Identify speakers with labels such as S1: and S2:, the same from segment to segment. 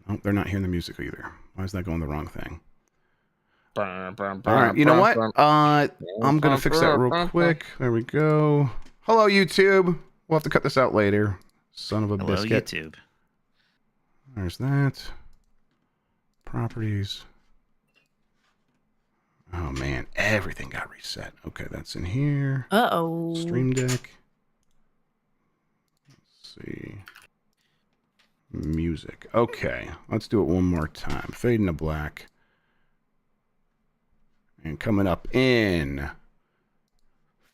S1: Oh, they're not hearing the music either. Why is that going the wrong thing? All right, you know what? I'm going to fix that real quick. There we go. Hello, YouTube. We'll have to cut this out later. Son of a biscuit.
S2: Hello, YouTube.
S1: There's that. Properties. Oh, man. Everything got reset. Okay, that's in here.
S3: Uh-oh.
S1: Stream Deck. Let's see. Music. Okay, let's do it one more time. Fade into black. And coming up in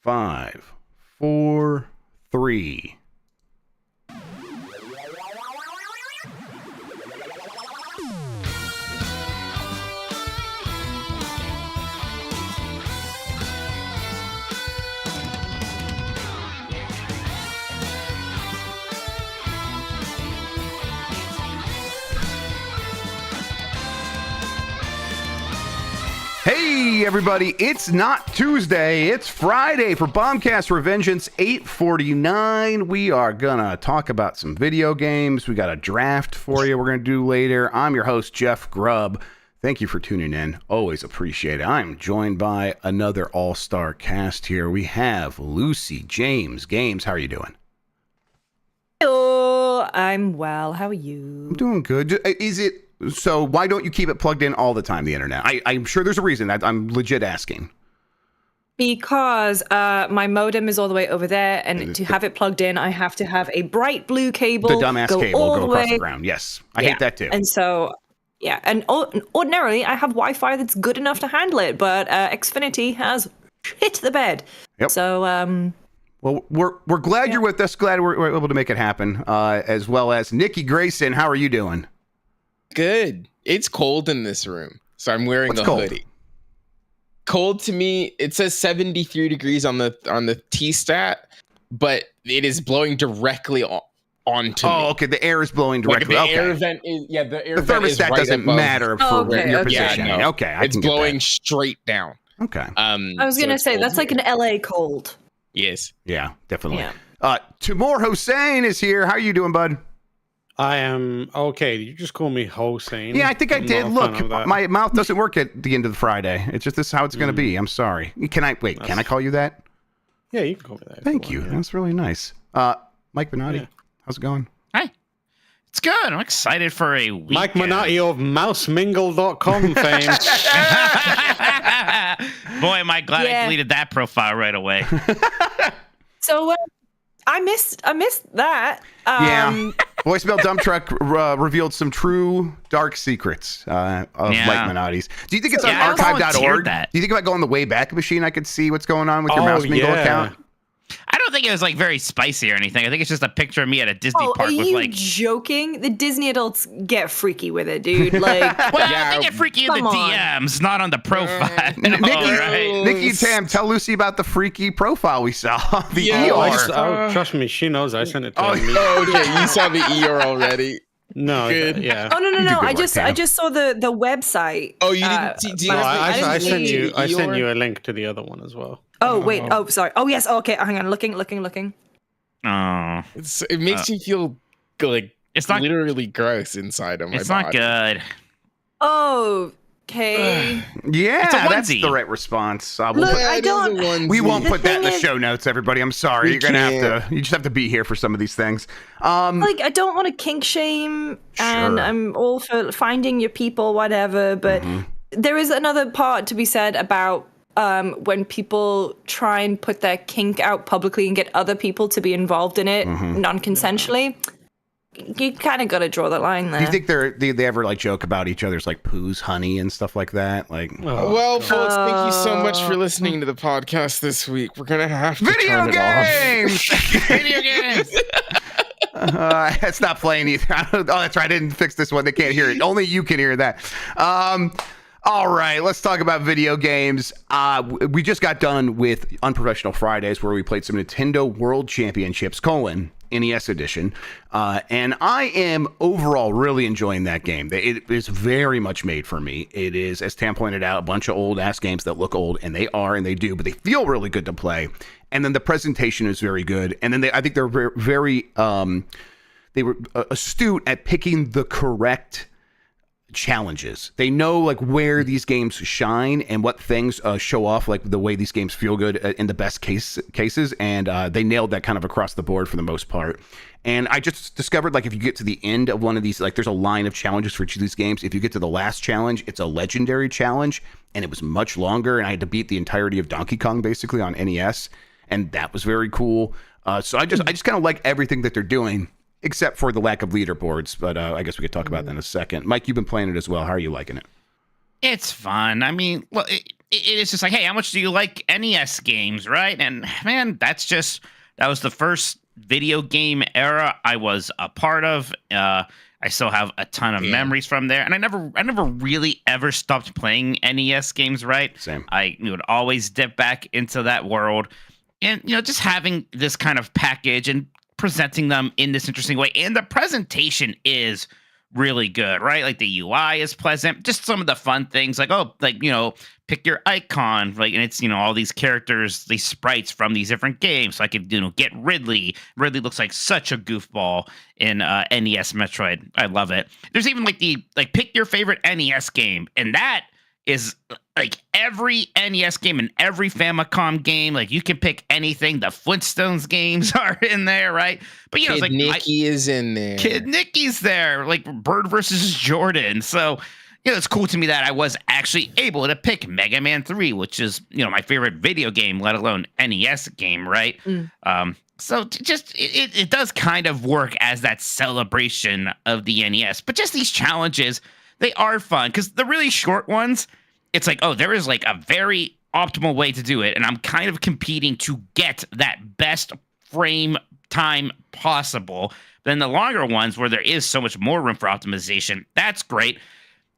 S1: 5, 4, 3. Hey everybody, it's not Tuesday, it's Friday for Bombcast Revengeance 849. We are gonna talk about some video games. We got a draft for you we're gonna do later. I'm your host, Jeff Grubb. Thank you for tuning in. Always appreciate it. I'm joined by another all-star cast here. We have Lucy, James, Games. How are you doing?
S3: Hello, I'm well. How are you?
S1: I'm doing good. Is it... So why don't you keep it plugged in all the time, the internet? I'm sure there's a reason. I'm legit asking.
S3: Because my modem is all the way over there, and to have it plugged in, I have to have a bright blue cable.
S1: The dumbass cable go across the ground. Yes, I hate that too.
S3: And so, yeah, and ordinarily I have Wi-Fi that's good enough to handle it, but Xfinity has hit the bed.
S1: Yep.
S3: So,
S1: well, we're glad you're with us. Glad we're able to make it happen. As well as Nikki Grayson. How are you doing?
S4: Good. It's cold in this room, so I'm wearing a hoodie. Cold to me, it says 73 degrees on the T-stat, but it is blowing directly onto me.
S1: Oh, okay. The air is blowing directly.
S4: Like the air vent is, the air
S1: the
S4: vent is
S1: thermostat
S4: right
S1: doesn't
S4: above.
S1: matter for your position.
S4: Yeah, no.
S1: Okay,
S4: it's blowing straight down.
S1: Okay.
S3: I was gonna say that's like an LA cold.
S4: Yes.
S1: Yeah, definitely.
S3: Yeah.
S1: Timur Hossein is here. How are you doing, bud?
S5: I am okay. You just call me Hossein.
S1: Yeah, I think I did. Look,
S5: my
S1: my mouth doesn't work at the end of the Friday. It's just this is how it's going to be. I'm sorry. Can I call you that?
S5: Yeah, you can call me that.
S1: Thank you. That's really nice. Mike Benatti, how's it going?
S2: Hi. It's good. I'm excited for a weekend.
S5: Mike Benatti of mousemingle.com fame.
S2: Boy, am I glad I deleted that profile right away.
S3: So I missed that.
S1: Voicemail Dump Truck revealed some true dark secrets of Mike Benatti's. Do you think it's on archive.org? Do you think if I go on the Wayback Machine, I could see what's going on with your Mouse Mingle account?
S2: I don't think it was like very spicy or anything. I think it's just a picture of me at a Disney park
S3: are
S2: with
S3: you
S2: like
S3: joking? The Disney adults get freaky with it, dude. Like,
S2: well, they get freaky in the DMs, not on the profile.
S1: Nikki Tam, tell Lucy about the freaky profile we saw. The ER.
S5: Trust me, she knows. I sent it to her.
S4: Okay, you saw the ER already.
S5: No,
S4: yeah.
S3: Oh no! I just saw the website.
S4: Oh, you didn't?
S5: No, I sent you a link to the other one as well.
S3: Oh wait! Oh, sorry. Oh yes. Okay, hang on. Looking.
S2: Oh,
S4: it makes you feel like it's not literally gross inside of my body.
S2: It's not good.
S3: Okay.
S1: Yeah, that's the right response. We won't put that in the show notes, everybody. I'm sorry. You just have to be here for some of these things.
S3: Like, I don't want to kink shame, and I'm all for finding your people, whatever. But there is another part to be said about when people try and put their kink out publicly and get other people to be involved in it non-consensually. You kind of got to draw the line there.
S1: Do you think they ever like joke about each other's like poos, honey, and stuff like that? Like,
S4: well, folks, thank you so much for listening to the podcast this week. We're gonna have to
S1: video
S4: turn
S1: games.
S4: It off. Video games.
S1: It's not playing either. Oh, that's right. I didn't fix this one. They can't hear it. Only you can hear that. All right, let's talk about video games. We just got done with Unprofessional Fridays, where we played some Nintendo World Championships, NES edition. And I am overall really enjoying that game. It is very much made for me. It is, as Tam pointed out, a bunch of old-ass games that look old, and they do, but they feel really good to play. And then the presentation is very good. And then I think they're very they were astute at picking the correct challenges. They know like where these games shine and what things show off like the way these games feel good in the best cases, and they nailed that kind of across the board for the most part. And I just discovered like if you get to the end of one of these, like there's a line of challenges for each of these games. If you get to the last challenge, it's a legendary challenge, and it was much longer, and I had to beat the entirety of Donkey Kong basically on NES, and that was very cool. So I just kind of like everything that they're doing, except for the lack of leaderboards, but I guess we could talk about that in a second. Mike, you've been playing it as well. How are you liking it?
S2: It's fun. I mean, well, it is just like, hey, how much do you like NES games, right? And man, that was the first video game era I was a part of. I still have a ton of memories from there, and I never really ever stopped playing NES games, right?
S1: Same.
S2: I would always dip back into that world, and just having this kind of package and presenting them in this interesting way, and the presentation is really good, right? Like the UI is pleasant. Just some of the fun things, like pick your icon, like, and it's all these characters, these sprites from these different games. So I could get Ridley. Ridley looks like such a goofball in NES Metroid. I love it. There's even like pick your favorite NES game, and that is like every NES game and every Famicom game. Like you can pick anything. The Flintstones games are in there, right? But
S4: Kid
S2: it's like
S4: Nicky is in there.
S2: Kid Nicky's there, like Bird versus Jordan. So it's cool to me that I was actually able to pick Mega Man 3, which is my favorite video game, let alone NES game, right? So it does kind of work as that celebration of the NES. But just these challenges, they are fun because the really short ones, it's like, oh, there is like a very optimal way to do it, and I'm kind of competing to get that best frame time possible. Then the longer ones where there is so much more room for optimization, that's great.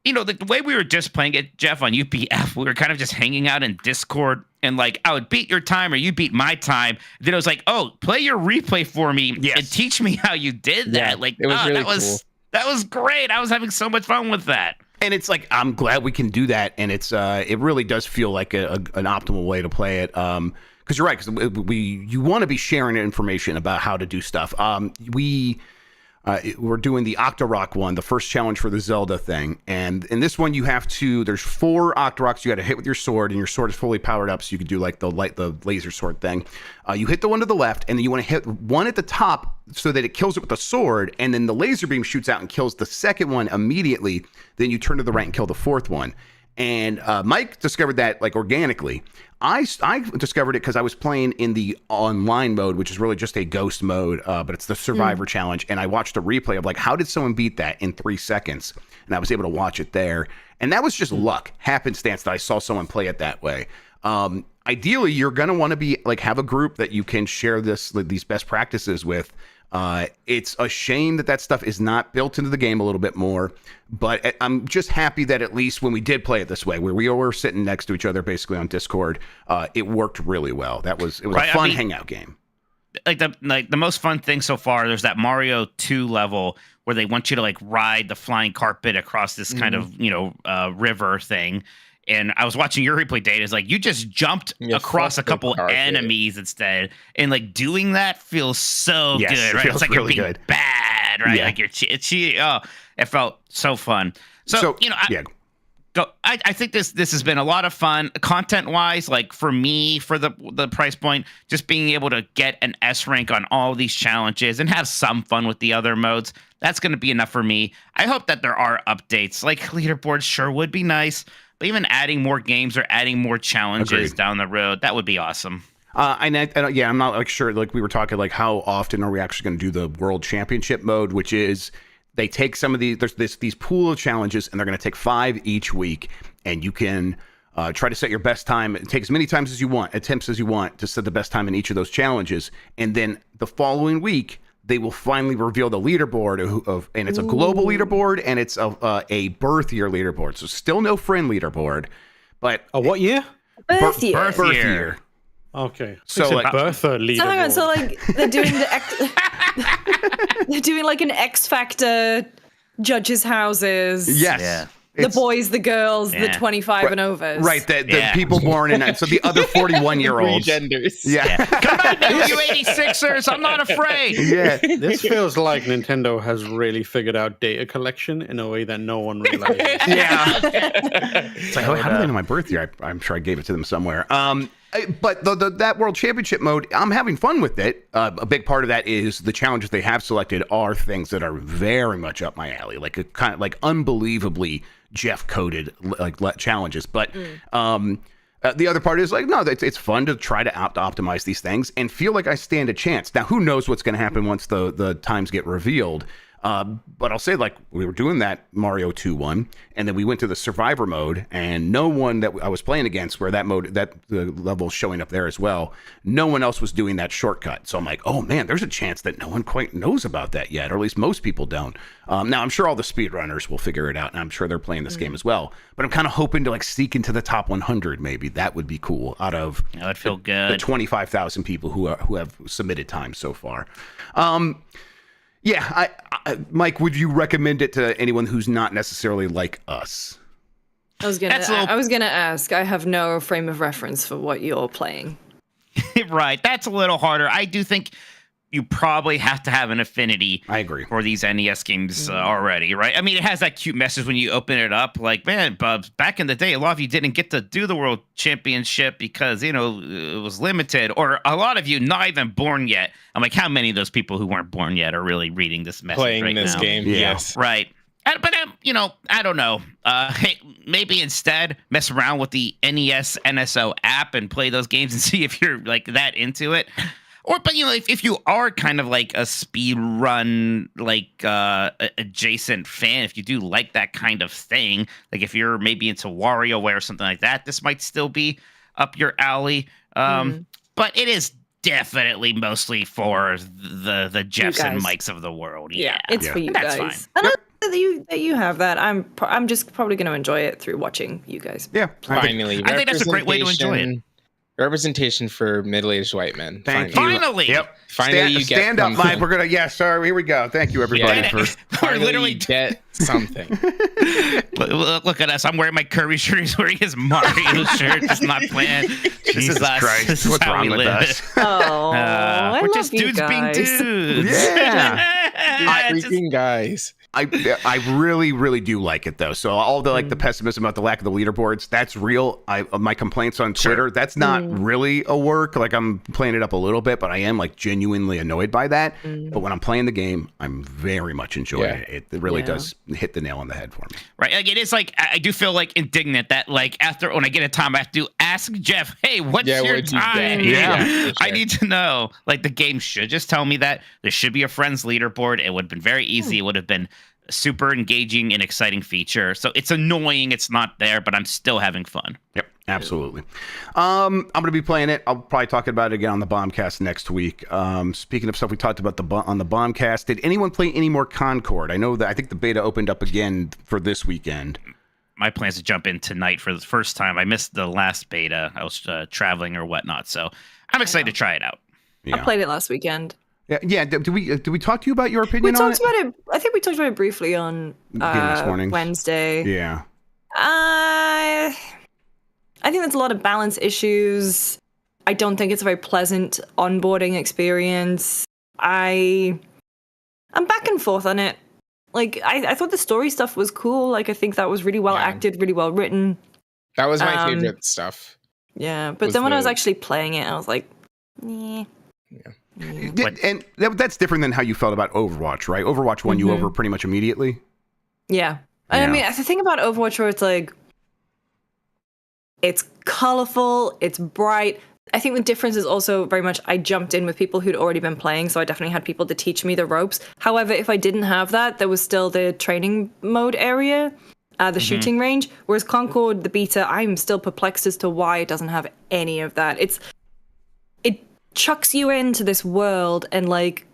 S2: The way we were just playing it, Jeff, on UPF, we were kind of just hanging out in Discord, and like I would beat your time or you beat my time. Then it was like, oh, play your replay for me and teach me how you did that.
S4: Yeah,
S2: like
S4: it was really cool.
S2: That was great. I was having so much fun with that.
S1: And it's like, I'm glad we can do that. And it's it really does feel like an optimal way to play it. Because you're right, because you want to be sharing information about how to do stuff. We're doing the Octorok one, the first challenge for the Zelda thing. And in this one, there's 4 Octoroks you got to hit with your sword, and your sword is fully powered up, so you can do like the laser sword thing. You hit the one to the left, and then you want to hit one at the top so that it kills it with the sword, and then the laser beam shoots out and kills the second one immediately. Then you turn to the right and kill the fourth one. And Mike discovered that like organically. I discovered it because I was playing in the online mode, which is really just a ghost mode, but it's the survivor challenge. And I watched a replay of like, how did someone beat that in 3 seconds? And I was able to watch it there. And that was just luck, happenstance that I saw someone play it that way. Ideally, you're going to want to be like, have a group that you can share these best practices with. It's a shame that stuff is not built into the game a little bit more, but I'm just happy that at least when we did play it this way, where we were sitting next to each other basically on Discord, it worked really well. It was right, a fun hangout game.
S2: Like the most fun thing so far, there's that Mario 2 level where they want you to like ride the flying carpet across this kind of river thing. And I was watching your replay data. It's like you just jumped across a couple enemies instead, and like doing that feels so good, right? It's like really you're being bad, right? Yeah. Like you're cheating. Oh, it felt so fun. So I think this has been a lot of fun content wise. Like for me, for the price point, just being able to get an S rank on all of these challenges and have some fun with the other modes. That's going to be enough for me. I hope that there are updates. Like leaderboards sure would be nice. But even adding more games or adding more challenges down the road, that would be awesome.
S1: I'm not like sure. Like we were talking, like how often are we actually going to do the World Championship mode, which is they take some of there's these pool of challenges, and they're going to take 5 each week, and you can try to set your best time. Take as many times as you want, attempts as you want to set the best time in each of those challenges, and then the following week they will finally reveal the leaderboard and it's a global leaderboard, and it's a birth year leaderboard. So still no friend leaderboard, but
S5: what year?
S3: Birth year.
S2: Birth year.
S5: Okay.
S1: So like
S5: birth leaderboard.
S3: So hang on. So like they're doing they're doing like an X Factor judges' houses.
S1: Yes.
S2: Yeah.
S3: The boys, the girls, the 25 and overs.
S1: Right, the people born in so the other 41-year-olds.
S4: Genders.
S1: Yeah.
S2: Come on now, you 86ers. I'm not afraid.
S1: Yeah.
S5: This feels like Nintendo has really figured out data collection in a way that no one realizes.
S1: Yeah. It's like, how do they know my birth year? I'm sure I gave it to them somewhere. But that World Championship mode, I'm having fun with it. A big part of that is the challenges they have selected are things that are very much up my alley, like a kind of like unbelievably Jeff coded like challenges. But the other part is like, no, it's fun to try to optimize these things and feel like I stand a chance. Now, who knows what's going to happen once the times get revealed? But I'll say, like, we were doing that Mario 2 one, and then we went to the survivor mode, and no one that I was playing against, where that mode, the level showing up there as well, no one else was doing that shortcut. So I'm like, oh man, there's a chance that no one quite knows about that yet, or at least most people don't. Now I'm sure all the speedrunners will figure it out, and I'm sure they're playing this game as well. But I'm kind of hoping to like sneak into the top 100. Maybe that would be cool. Out of
S2: that would feel good.
S1: The 25,000 people who have submitted time so far. Yeah, Mike, would you recommend it to anyone who's not necessarily like us?
S3: I was gonna ask. I have no frame of reference for what you're playing.
S2: Right, that's a little harder. I do think you probably have to have an affinity.
S1: I agree.
S2: For these NES games already, right? I mean, it has that cute message when you open it up, like, man, Bubs, back in the day, a lot of you didn't get to do the World Championship because, it was limited, or a lot of you not even born yet. I'm like, how many of those people who weren't born yet are really reading this message
S4: playing this game?
S1: Yeah.
S4: Yes,
S2: right. But I don't know. Hey, maybe instead mess around with the NES NSO app and play those games and see if you're like that into it. But if you are kind of like a speed run, like adjacent fan, if you do like that kind of thing, like if you're maybe into WarioWare or something like that, this might still be up your alley. But it is definitely mostly for the Jeffs and Mikes of the world. Yeah,
S3: it's for you
S2: That's
S3: guys.
S2: fine.
S3: And that you have that. I'm just probably going to enjoy it through watching you guys.
S1: Yeah,
S4: finally,
S2: I think that's a great way to enjoy it.
S4: Representation for middle-aged white men.
S2: Finally.
S1: Yep.
S4: Finally, you get
S1: stand up, Mike. We're gonna. Sorry. Here we go. Thank you, everybody.
S2: We're literally
S4: get something.
S2: Look at us. I'm wearing my Kirby shirt. He's wearing his Mario shirt. Just not playing.
S1: Jesus Christ.
S2: This is
S1: What's
S2: how
S1: wrong
S2: we
S1: with
S2: live.
S1: us?
S3: Oh,
S2: we're just dudes being dudes.
S1: Yeah.
S4: Freaking guys.
S1: I really, really do like it though. So all the pessimism about the lack of the leaderboards, that's real. My complaints on Twitter, that's not really a work. Like I'm playing it up a little bit, but I am like genuinely annoyed by that. But when I'm playing the game, I'm very much enjoying it. It really does hit the nail on the head for me.
S2: Right. Like it is like I do feel like indignant that like after when I get a time I have to ask Jeff, hey, what's your time? I need to know. Like the game should just tell me that. There should be a friends leaderboard. It would have been very easy. It would have been a super engaging and exciting feature. So it's annoying it's not there, but I'm still having fun.
S1: Yep, absolutely. I'm going to be playing it. I'll probably talk about it again on the Bombcast next week. Speaking of stuff we talked about on the Bombcast, did anyone play any more Concord? I think the beta opened up again for this weekend.
S2: My plan is to jump in tonight for the first time. I missed the last beta. I was traveling or whatnot, so I'm excited to try it out.
S3: Yeah. I played it last weekend.
S1: Yeah. Did we talk to you about your opinion on it?
S3: We talked about it. I think we talked about it briefly on Wednesday.
S1: Yeah.
S3: I think there's a lot of balance issues. I don't think it's a very pleasant onboarding experience. I'm back and forth on it. Like I thought the story stuff was cool. Like I think that was really well acted, really well written.
S4: That was my favorite stuff.
S3: Yeah, but then when I was actually playing it, I was like, yeah.
S1: And that's different than how you felt about Overwatch, right? Overwatch won you over pretty much immediately.
S3: Yeah. I mean, the thing about Overwatch where it's like, it's colorful, it's bright. I think the difference is also very much I jumped in with people who'd already been playing, so I definitely had people to teach me the ropes. However, if I didn't have that, there was still the training mode area, the shooting range. Whereas Concord, the beta, I'm still perplexed as to why it doesn't have any of that. It chucks you into this world and like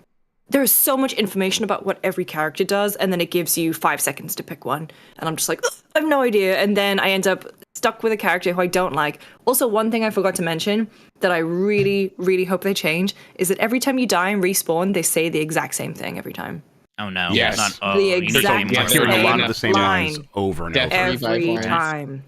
S3: there's so much information about what every character does, and then it gives you 5 seconds to pick one. And I'm just like, I have no idea. And then I end up stuck with a character who I don't like. Also, one thing I forgot to mention that I really, really hope they change is that every time you die and respawn, they say the exact same thing every time.
S2: Oh no,
S4: Yes.
S2: not
S3: The
S2: you need to
S3: exact
S2: be more
S1: I'm hearing a lot of the
S3: same
S1: same lines
S3: line.
S1: over and
S4: Definitely.
S1: over.
S3: every
S4: Revive
S3: time.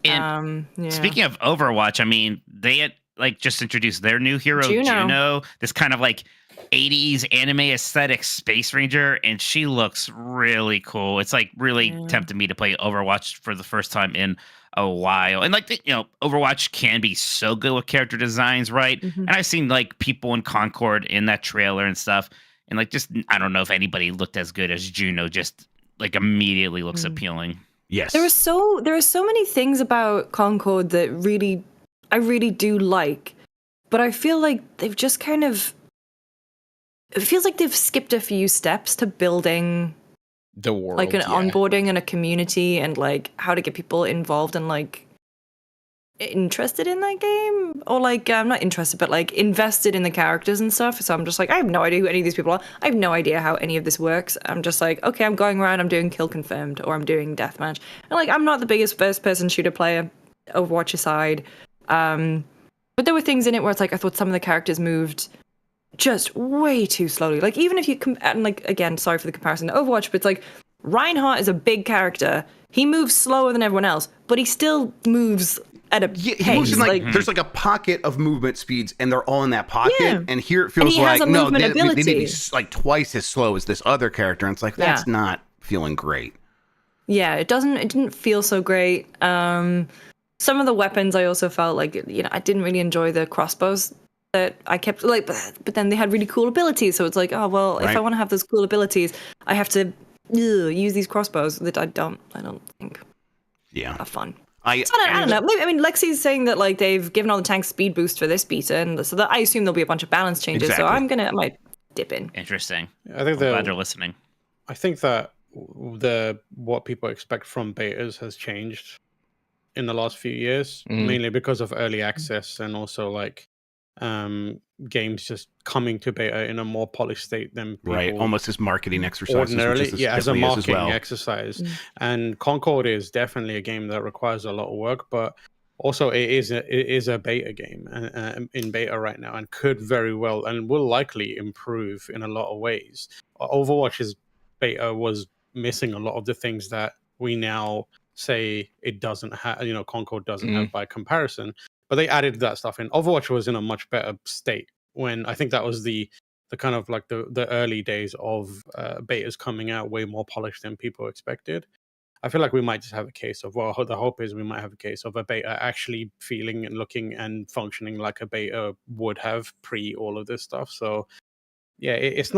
S2: And
S3: Yeah.
S2: speaking of Overwatch, I mean, they had like just introduced their new hero,
S3: Juno.
S2: this kind of like 80s anime aesthetic space ranger, and she looks really cool. It's like really tempted me to play Overwatch for the first time in a while. And like, Overwatch can be so good with character designs, right?
S3: Mhm.
S2: And I've seen like people in Concord in that trailer and stuff. And like, just, I don't know if anybody looked as good as Juno, just like immediately looks appealing.
S1: Yes.
S3: There are so many things about Concord that I really do like, but I feel like they've just kind of, it feels like they've skipped a few steps to building
S4: The world,
S3: like an onboarding and a community and like how to get people involved and like interested in that game, or like I'm not interested but like invested in the characters and stuff. So I'm just like, I have no idea who any of these people are. I have no idea how any of this works. I'm just like, okay, I'm going around, I'm doing kill confirmed or I'm doing deathmatch, and like I'm not the biggest first person shooter player, Overwatch aside, but there were things in it where it's like I thought some of the characters moved just way too slowly. Like even if you and like, again, sorry for the comparison to Overwatch, but it's like Reinhardt is a big character. He moves slower than everyone else, but he still moves at a pace.
S1: He moves in like,
S3: like
S1: there's like a pocket of movement speeds, and they're all in that pocket.
S3: Yeah.
S1: And here it
S3: And
S1: feels
S3: he has
S1: like
S3: a
S1: no,
S3: movement
S1: they need to be
S3: ability.
S1: like twice as slow as this other character, and it's like that's not feeling great.
S3: Yeah, it didn't feel so great. Some of the weapons I also felt like, I didn't really enjoy the crossbows that I kept like, but then they had really cool abilities. So it's like, oh well, if I want to have those cool abilities, I have to use these crossbows that I don't think are fun. I don't know. Maybe, I mean, Lexi's saying that like they've given all the tanks speed boost for this beta, and so that I assume there'll be a bunch of balance changes.
S1: Exactly.
S3: So I might dip in.
S2: Interesting.
S5: I think
S2: I'm glad they're listening.
S5: I think that what people expect from betas has changed in the last few years, mainly because of early access and also like games just coming to beta in a more polished state than people
S1: almost as marketing exercises,
S5: ordinarily, as a marketing
S1: well.
S5: exercise. And Concord is definitely a game that requires a lot of work, but also it is a beta game in beta right now, and could very well and will likely improve in a lot of ways. Overwatch's beta was missing a lot of the things that we now say it doesn't have, Concord doesn't have by comparison, but they added that stuff in. Overwatch was in a much better state when I think that was the kind of like the early days of betas coming out way more polished than people expected. I feel like we might just have a case of, well, the hope is we might have a case of a beta actually feeling and looking and functioning like a beta would have pre all of this stuff. So yeah, it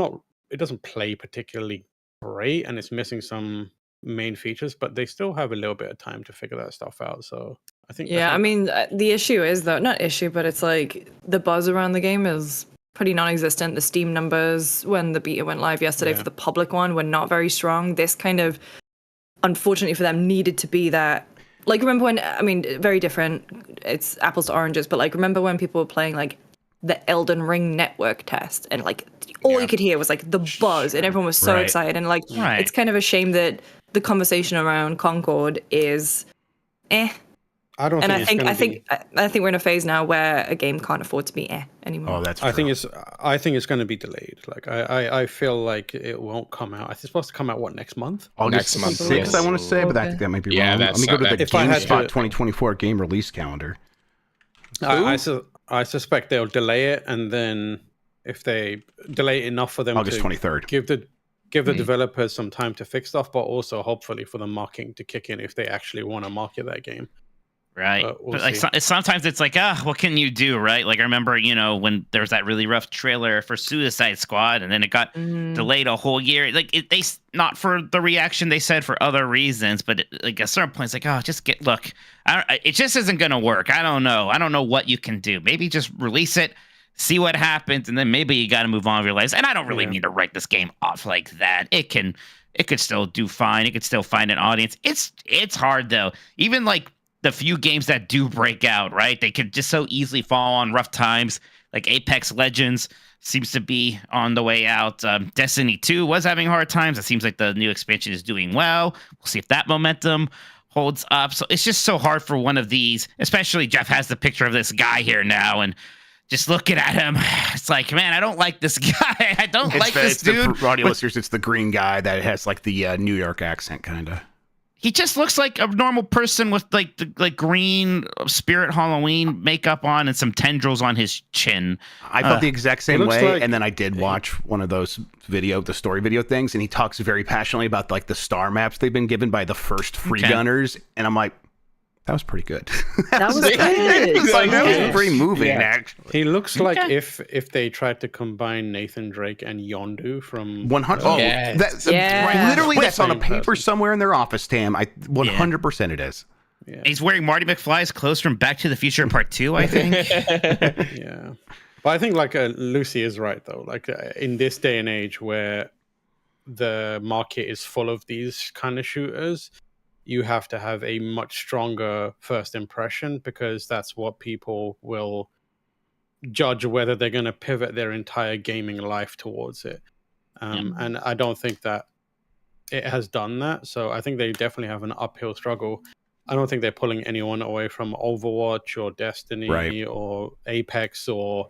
S5: doesn't play particularly great, and it's missing some main features, but they still have a little bit of time to figure that stuff out. So I think
S3: I mean, the issue is though, not issue, but it's like the buzz around the game is pretty non-existent. The Steam numbers when the beta went live yesterday for the public one were not very strong. This kind of, unfortunately for them, needed to be that. Like, remember when, I mean, very different, it's apples to oranges, but like, remember when people were playing like the Elden Ring network test, and like all you could hear was like the buzz, and everyone was so excited, and like it's kind of a shame that the conversation around Concord is
S5: I don't.
S3: And
S5: think
S3: I think we're in a phase now where a game can't afford to be anymore.
S1: Oh, that's true.
S5: I think it's going to be delayed. Like I feel like it won't come out. It's supposed to come out next month?
S1: August 6th, I want to say, but I think that might be wrong. Let me go to the GameSpot 2024 game release calendar.
S5: I suspect they'll delay it, and then if they delay it enough for them
S1: August
S5: to
S1: 23rd.
S5: give the developers some time to fix stuff, but also hopefully for the marketing to kick in if they actually want to market that game.
S2: Right.
S5: We'll
S2: but like sometimes it's like, what can you do, right? Like I remember, when there was that really rough trailer for Suicide Squad, and then it got delayed a whole year. Like they not for the reaction, they said for other reasons, but like at a certain point, it's like, just it just isn't gonna work. I don't know what you can do. Maybe just release it, see what happens, and then maybe you got to move on with your lives. And I don't really mean to write this game off like that. It could still do fine. It could still find an audience. It's hard though. Even like the few games that do break out, right? They could just so easily fall on rough times. Like Apex Legends seems to be on the way out. Destiny 2 was having hard times. It seems like the new expansion is doing well. We'll see if that momentum holds up. So it's just so hard for one of these, especially Jeff has the picture of this guy here now, and just looking at him, it's like, man, I don't like this guy. I don't like this dude.
S1: For audio listeners, it's the green guy that has like the New York accent, kind of.
S2: He just looks like a normal person with like the green Spirit Halloween makeup on and some tendrils on his chin.
S1: I felt the exact same way,
S5: like,
S1: and then I did watch one of those the story video things, and he talks very passionately about like the star maps they've been given by the first free gunners, and I'm like, that was pretty good.
S3: That was good.
S1: That was pretty moving, actually.
S5: He looks like if they tried to combine Nathan Drake and Yondu from
S1: 100.
S4: Yes.
S1: Literally, that's on a
S5: Same
S1: paper
S5: person.
S1: somewhere in their office, Tam. 100% it is.
S5: Yeah.
S2: He's wearing Marty McFly's clothes from Back to the Future Part 2, I think.
S5: Yeah, but I think like Lucy is right though. Like in this day and age where the market is full of these kind of shooters, you have to have a much stronger first impression, because that's what people will judge whether they're going to pivot their entire gaming life towards it. And I don't think that it has done that. So I think they definitely have an uphill struggle. I don't think they're pulling anyone away from Overwatch or Destiny or Apex or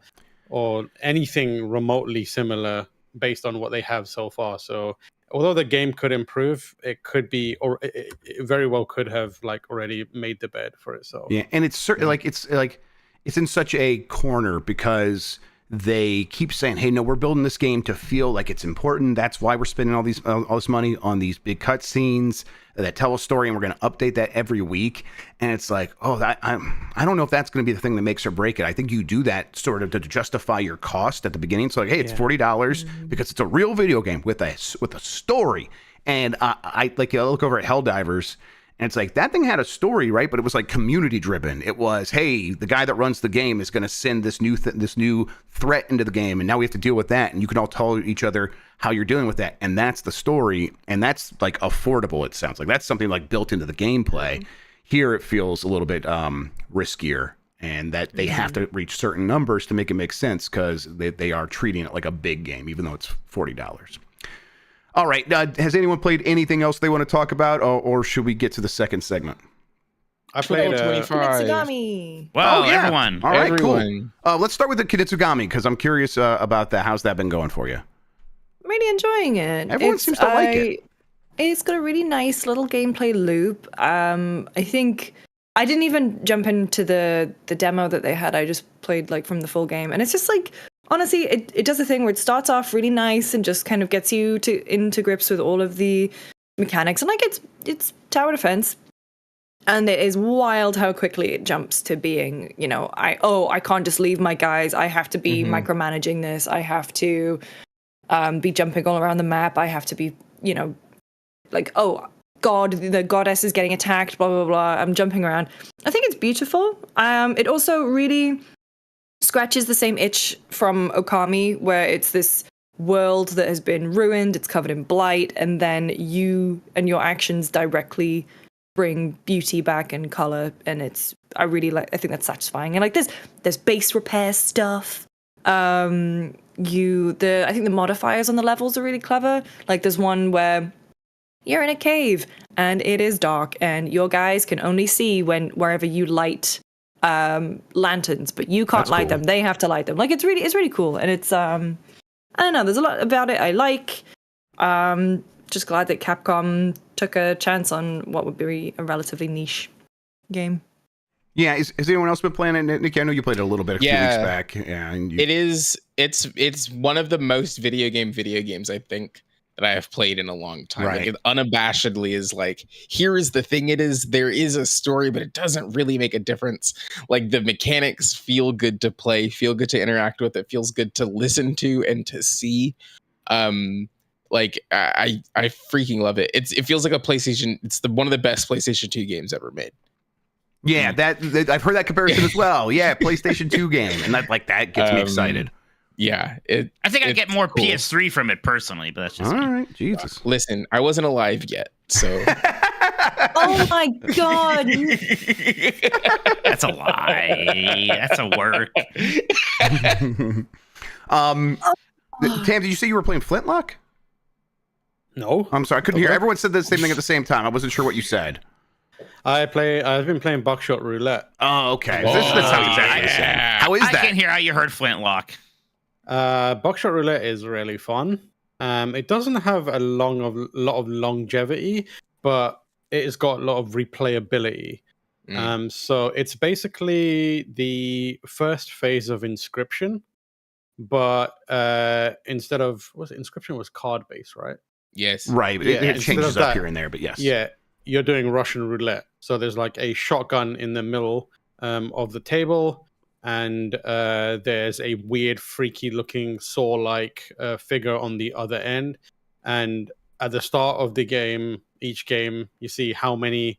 S5: anything remotely similar based on what they have so far. So although the game could improve, it could be, or it very well could have like already made the bed for itself.
S1: Yeah, and it's certainly it's in such a corner because they keep saying, "Hey, no, we're building this game to feel like it's important. That's why we're spending all this money on these big cutscenes that tell a story, and we're going to update that every week." And it's like, I don't know if that's going to be the thing that makes or break it. I think you do that sort of to justify your cost at the beginning. So like, hey, it's $40 because it's a real video game with a story. And I look over at Helldivers. And it's like, that thing had a story, right? But it was like community driven. It was, hey, the guy that runs the game is going to send this new threat into the game, and now we have to deal with that. And you can all tell each other how you're dealing with that. And that's the story. And that's like affordable, it sounds like. That's something like built into the gameplay. Here it feels a little bit riskier, and that they have to reach certain numbers to make it make sense, because they are treating it like a big game, even though it's $40. All right. Has anyone played anything else they want to talk about, or should we get to the second segment?
S5: I played
S4: 25.
S3: Kinetsugami.
S2: Wow,
S1: Oh, yeah.
S2: everyone.
S1: All right,
S4: Everyone.
S1: cool. Let's start with the Kinetsugami, because I'm curious about that. How's that been going for you?
S3: I'm really enjoying it.
S1: Everyone seems to like it.
S3: It's got a really nice little gameplay loop. I think I didn't even jump into the demo that they had. I just played like from the full game, and it's just like, honestly, it does a thing where it starts off really nice and just kind of gets you into grips with all of the mechanics, and like it's tower defense, and it is wild how quickly it jumps to being, I can't just leave my guys. I have to be micromanaging this. I have to be jumping all around the map. I have to be, like, oh God, the goddess is getting attacked. Blah blah blah. I'm jumping around. I think it's beautiful. It also really scratches the same itch from Okami, where it's this world that has been ruined, it's covered in blight, and then you and your actions directly bring beauty back and color, and I think that's satisfying. And like there's base repair stuff. I think the modifiers on the levels are really clever. Like there's one where you're in a cave and it is dark, and your guys can only see wherever you light lanterns, but you can't light them. They have to light them. Like it's really cool, and it's I don't know. There's a lot about it I like. Just glad that Capcom took a chance on what would be a relatively niche game.
S1: Yeah, has anyone else been playing it, Nick? I know you played it a little bit a few weeks back. Yeah,
S4: It's one of the most video games I think that I have played in a long time.
S1: Right.
S4: Like it unabashedly is like, here is the thing. There is a story, but it doesn't really make a difference. Like the mechanics feel good to play, feel good to interact with. It feels good to listen to and to see. Like I freaking love it. It feels like a PlayStation. It's one of the best PlayStation 2 games ever made.
S1: Yeah, that I've heard that comparison as well. Yeah, PlayStation 2 game, and that gets me excited.
S4: Yeah,
S2: I think I get more
S4: cool.
S2: PS3 from it personally, but that's just
S1: All
S2: me.
S1: right, Jesus.
S4: Listen, I wasn't alive yet, so.
S3: Oh my God!
S2: That's a lie. That's a work.
S1: Tam, did you say you were playing Flintlock?
S5: No,
S1: I'm sorry, I couldn't hear. Everyone said the same thing at the same time. I wasn't sure what you said.
S5: I've been playing Buckshot Roulette.
S1: Oh, okay. This sounds exactly the same. How is
S2: I
S1: that?
S2: can hear how you heard Flintlock.
S5: Buckshot Roulette is really fun. It doesn't have a lot of longevity, but it has got a lot of replayability. So it's basically the first phase of Inscription, but instead of Inscription was card based, right?
S4: Yes.
S1: Right.
S5: Yeah,
S1: It
S5: instead
S1: changes
S5: of
S1: up
S5: that-
S1: here and there, but yes.
S5: Yeah, you're doing Russian roulette. So there's like a shotgun in the middle of the table, and there's a weird, freaky looking saw-like figure on the other end. And at the start of the game, each game, you see how many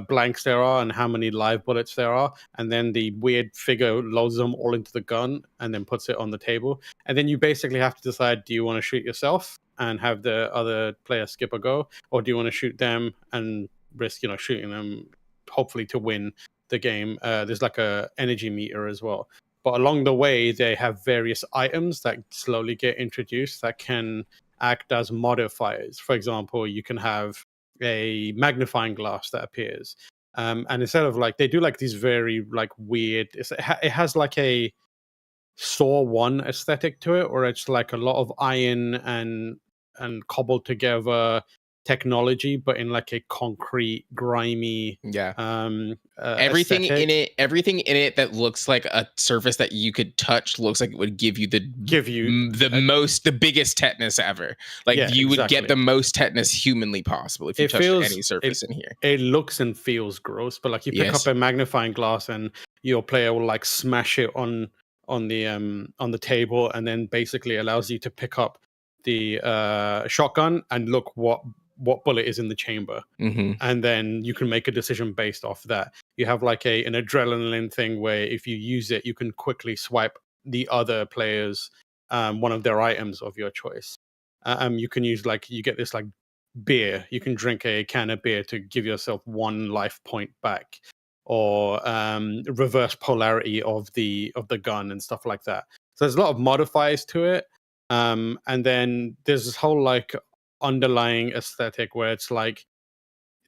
S5: blanks there are and how many live bullets there are. And then the weird figure loads them all into the gun and then puts it on the table. And then you basically have to decide, do you want to shoot yourself and have the other player skip a go, or do you want to shoot them and risk, shooting them, hopefully to win the game? There's like a energy meter as well. But along the way, they have various items that slowly get introduced that can act as modifiers. For example, you can have a magnifying glass that appears. And instead of they do these very weird, it has like a Saw 1 aesthetic to it, where it's like a lot of iron and cobbled together technology, but in like a concrete, grimy
S4: everything
S5: aesthetic.
S4: everything in it that looks like a surface that you could touch looks like it would give you the biggest tetanus ever. You would get the most tetanus humanly possible if you touched any surface in here.
S5: It looks and feels gross, but you pick up a magnifying glass and your player will smash it on the table, and then basically allows you to pick up the shotgun and look what bullet is in the chamber, and then you can make a decision based off that. You have an adrenaline thing where if you use it, you can quickly swipe the other players one of their items of your choice. You can use you get this beer. You can drink a can of beer to give yourself 1 life point back, or reverse polarity of the gun and stuff like that. So there's a lot of modifiers to it. And then there's this whole underlying aesthetic where it's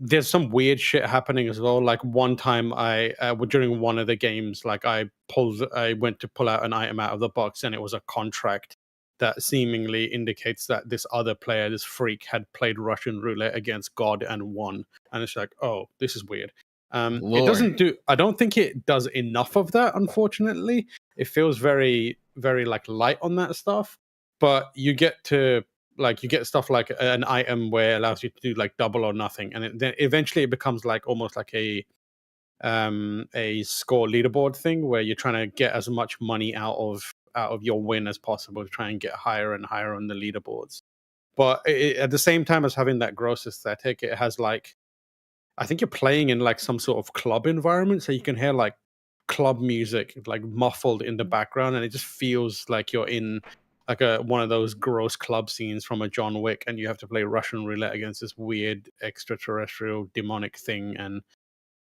S5: there's some weird shit happening as well. One time I during one of the games, I went to pull out an item out of the box, and it was a contract that seemingly indicates that this other player, this freak, had played Russian roulette against God and won. And it's oh, this is weird. It doesn't do. I don't think it does enough of that. Unfortunately, it feels very, very light on that stuff. But you get to you get stuff like an item where it allows you to do double or nothing, and then eventually it becomes almost like a score leaderboard thing where you're trying to get as much money out of your win as possible to try and get higher and higher on the leaderboards. But at the same time as having that gross aesthetic, it has I think you're playing in some sort of club environment, so you can hear club music muffled in the background, and it just feels like you're in one of those gross club scenes from a John Wick, and you have to play Russian roulette against this weird extraterrestrial demonic thing, and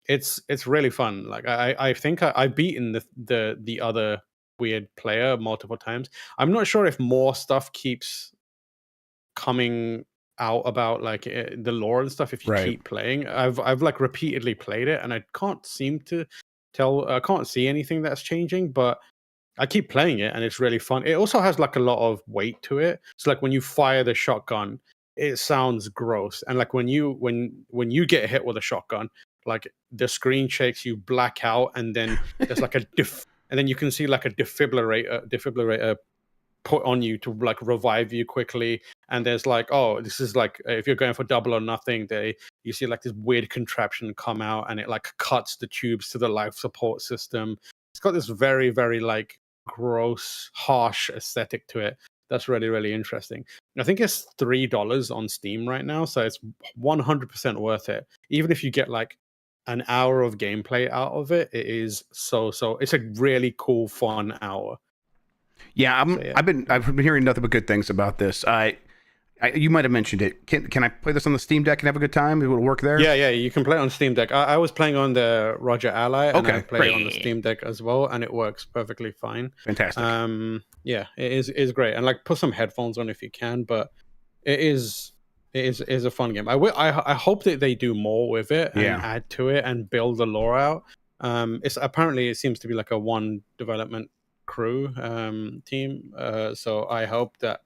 S5: it's really fun. I think I've beaten the other weird player multiple times. I'm not sure if more stuff keeps coming out about the lore and stuff if you keep playing. I've repeatedly played it, and I can't seem to tell. I can't see anything that's changing, but I keep playing it, and it's really fun. It also has a lot of weight to it. So when you fire the shotgun, it sounds gross, and when you get hit with a shotgun, the screen shakes, you black out, and then there's and then you can see a defibrillator put on you to revive you quickly. And there's oh, this is if you're going for double or nothing, you see this weird contraption come out, and it cuts the tubes to the life support system. It's got this very, very gross, harsh aesthetic to it that's really, really interesting. I think it's $3 on Steam right now, so it's 100% worth it. Even if you get an hour of gameplay out of it, it is so it's a really cool, fun hour.
S1: Yeah, I've been hearing nothing but good things about this. You might have mentioned it. Can I play this on the Steam Deck and have a good time? It will work there.
S5: Yeah, you can play it on Steam Deck. I was playing on the Roger Ally, and I played it on the Steam Deck as well, and it works perfectly fine.
S1: Fantastic.
S5: Yeah, it is great, and put some headphones on if you can. But it is It is a fun game. I hope that they do more with it and add to it and build the lore out. It's apparently, it seems to be like a one development crew team. So I hope that,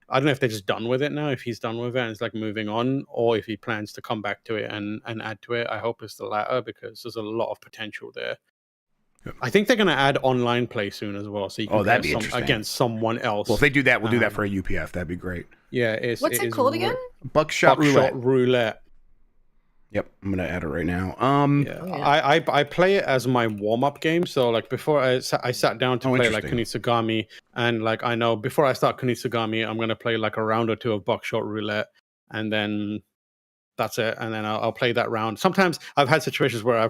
S5: I don't know if they're just done with it now, if he's done with it and it's like moving on, or if he plans to come back to it and add to it. I hope it's the latter, because there's a lot of potential there. Yep. I think they're going to add online play soon as well, so you can play against someone else.
S1: Well, if they do that, we'll do that for a UPF. That'd be great.
S5: Yeah,
S3: what's it called again?
S1: Buckshot
S5: Roulette.
S1: Yep, I'm gonna add it right now.
S5: I play it as my warm-up game. So like before I sat down to play like Kunitsugami, and like I know before I start Kunitsugami, I'm gonna play like a round or two of Buckshot Roulette, and then that's it. And then I'll play that round. Sometimes I've had situations where I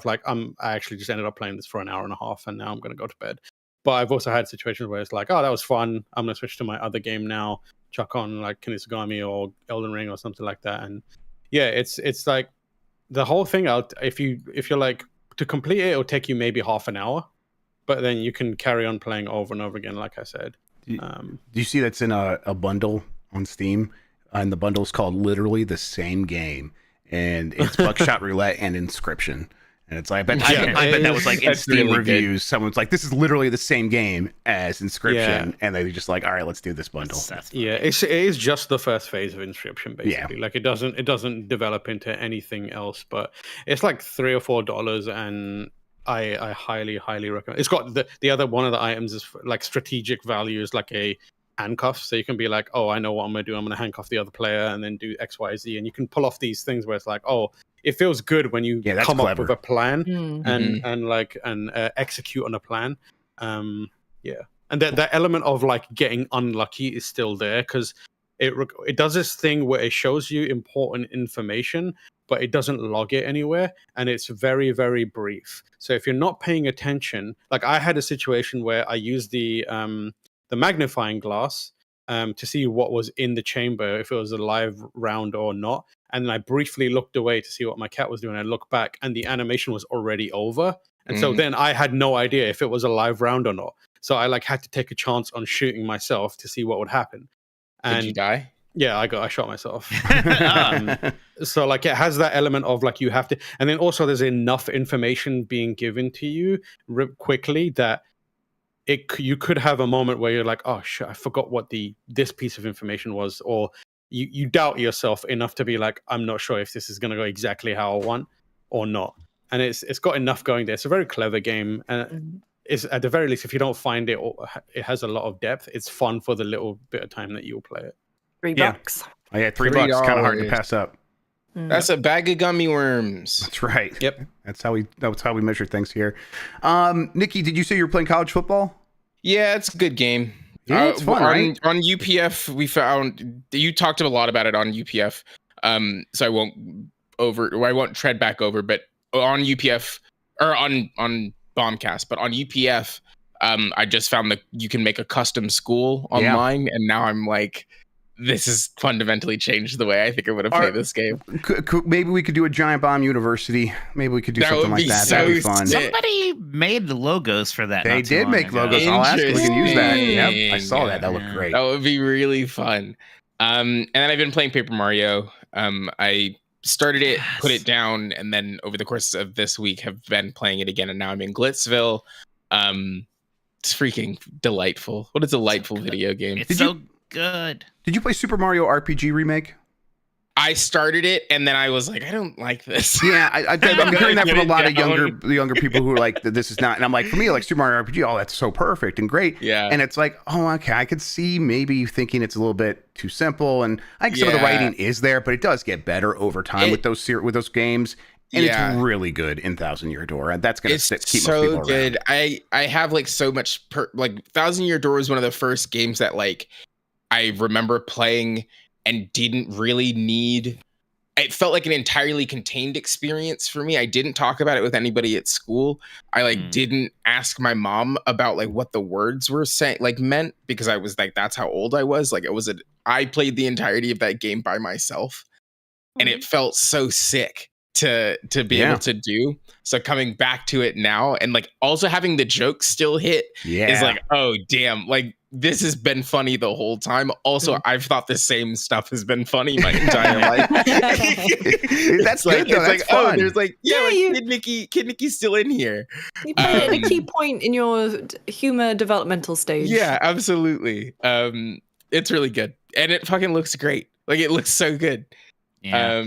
S5: actually just ended up playing this for an hour and a half, and now I'm gonna go to bed. But I've also had situations where it's like, oh, that was fun. I'm gonna switch to my other game now. Chuck on like Kunitsugami or Elden Ring or something like that, and yeah, it's like. The whole thing out, if you're like, to complete it, it'll take you maybe half an hour, but then you can carry on playing over and over again, like I said.
S1: Do you see that's in a bundle on Steam? And the bundle is called literally the same game, and it's Buckshot Roulette and Inscription. And it's like, I bet that was like in Steam really reviews. Good. Someone's like, this is literally the same game as Inscription. And they're just like, all right, let's do this bundle.
S5: Yeah, it is just the first phase of Inscription, basically. Yeah. Like it doesn't develop into anything else, but it's like $3 or $4, and I highly recommend. It's got the other one of the items is like strategic value, is like a handcuff, so you can be like, oh, I know what I'm gonna do. I'm gonna handcuff the other player and then do XYZ, and you can pull off these things where it's like, oh, it feels good when you come up with a plan and execute on a plan. And that element of like getting unlucky is still there, because it does this thing where it shows you important information, but it doesn't log it anywhere, and it's very, very brief. So if you're not paying attention, like I had a situation where I used the magnifying glass to see what was in the chamber, if it was a live round or not. And then I briefly looked away to see what my cat was doing. I looked back and the animation was already over. And so then I had no idea if it was a live round or not. So I like had to take a chance on shooting myself to see what would happen. And
S4: did you die?
S5: Yeah, I shot myself. So like it has that element of like you have to, and then also there's enough information being given to you quickly that you could have a moment where you're like, oh shit, I forgot what this piece of information was, or you doubt yourself enough to be like, I'm not sure if this is going to go exactly how I want or not. And it's got enough going there. It's a very clever game, and it's at the very least, if you don't find it, it has a lot of depth. It's fun for the little bit of time that you'll play it.
S3: $3.
S1: Oh, yeah, $3. Kind of hard to pass up.
S4: That's a bag of gummy worms.
S1: That's right.
S5: Yep.
S1: That's how we measure things here. Nikki, did you say you were playing college football?
S4: Yeah, it's a good game.
S1: Yeah, it's fun, right?
S4: On UPF, we found you talked a lot about it on UPF. So I won't tread back over, but on UPF or on Bombcast, but on UPF, I just found that you can make a custom school online, and now I'm like, this has fundamentally changed the way I think I would have played this game.
S1: Maybe we could do a Giant Bomb University. Maybe we could do something like that. That'd be fun.
S2: Somebody made the logos for that.
S1: They did make logos. I'll ask if we can use that. Yep, I saw that. That looked great.
S4: That would be really fun. And then I've been playing Paper Mario. I started it, put it down, and then over the course of this week have been playing it again, and now I'm in Glitzville. It's freaking delightful. What a delightful video game.
S2: It's so good.
S1: Did you play Super Mario RPG Remake?
S4: I started it and then I was like, I don't like this.
S1: Yeah, I'm hearing that from a lot of younger people who are like, this is not. And I'm like, for me, like Super Mario RPG, oh, that's so perfect and great.
S4: Yeah.
S1: And it's like, oh, okay, I could see maybe thinking it's a little bit too simple, and I think some of the writing is there, but it does get better over time with those games. And it's really good in Thousand Year Door, and that's gonna keep
S4: so
S1: most people
S4: good.
S1: around.
S4: I have like so much like Thousand Year Door is one of the first games that like I remember playing and didn't really need. It felt like an entirely contained experience for me. I didn't talk about it with anybody at school. I didn't ask my mom about like what the words were saying meant, because I was like, that's how old I was. Like I played the entirety of that game by myself, and it felt so sick to be able to do. So coming back to it now and like also having the jokes still hit is like, oh damn, like this has been funny the whole time. Also, I've thought the same stuff has been funny my entire life.
S1: That's good, though. That's
S4: oh,
S1: fun.
S4: there's like,
S3: Yeah,
S4: Kid Nicky's still in here.
S3: You played it at a key point in your humor developmental stage.
S4: Yeah, absolutely. It's really good, and it fucking looks great. Like, it looks so good.
S2: Yeah.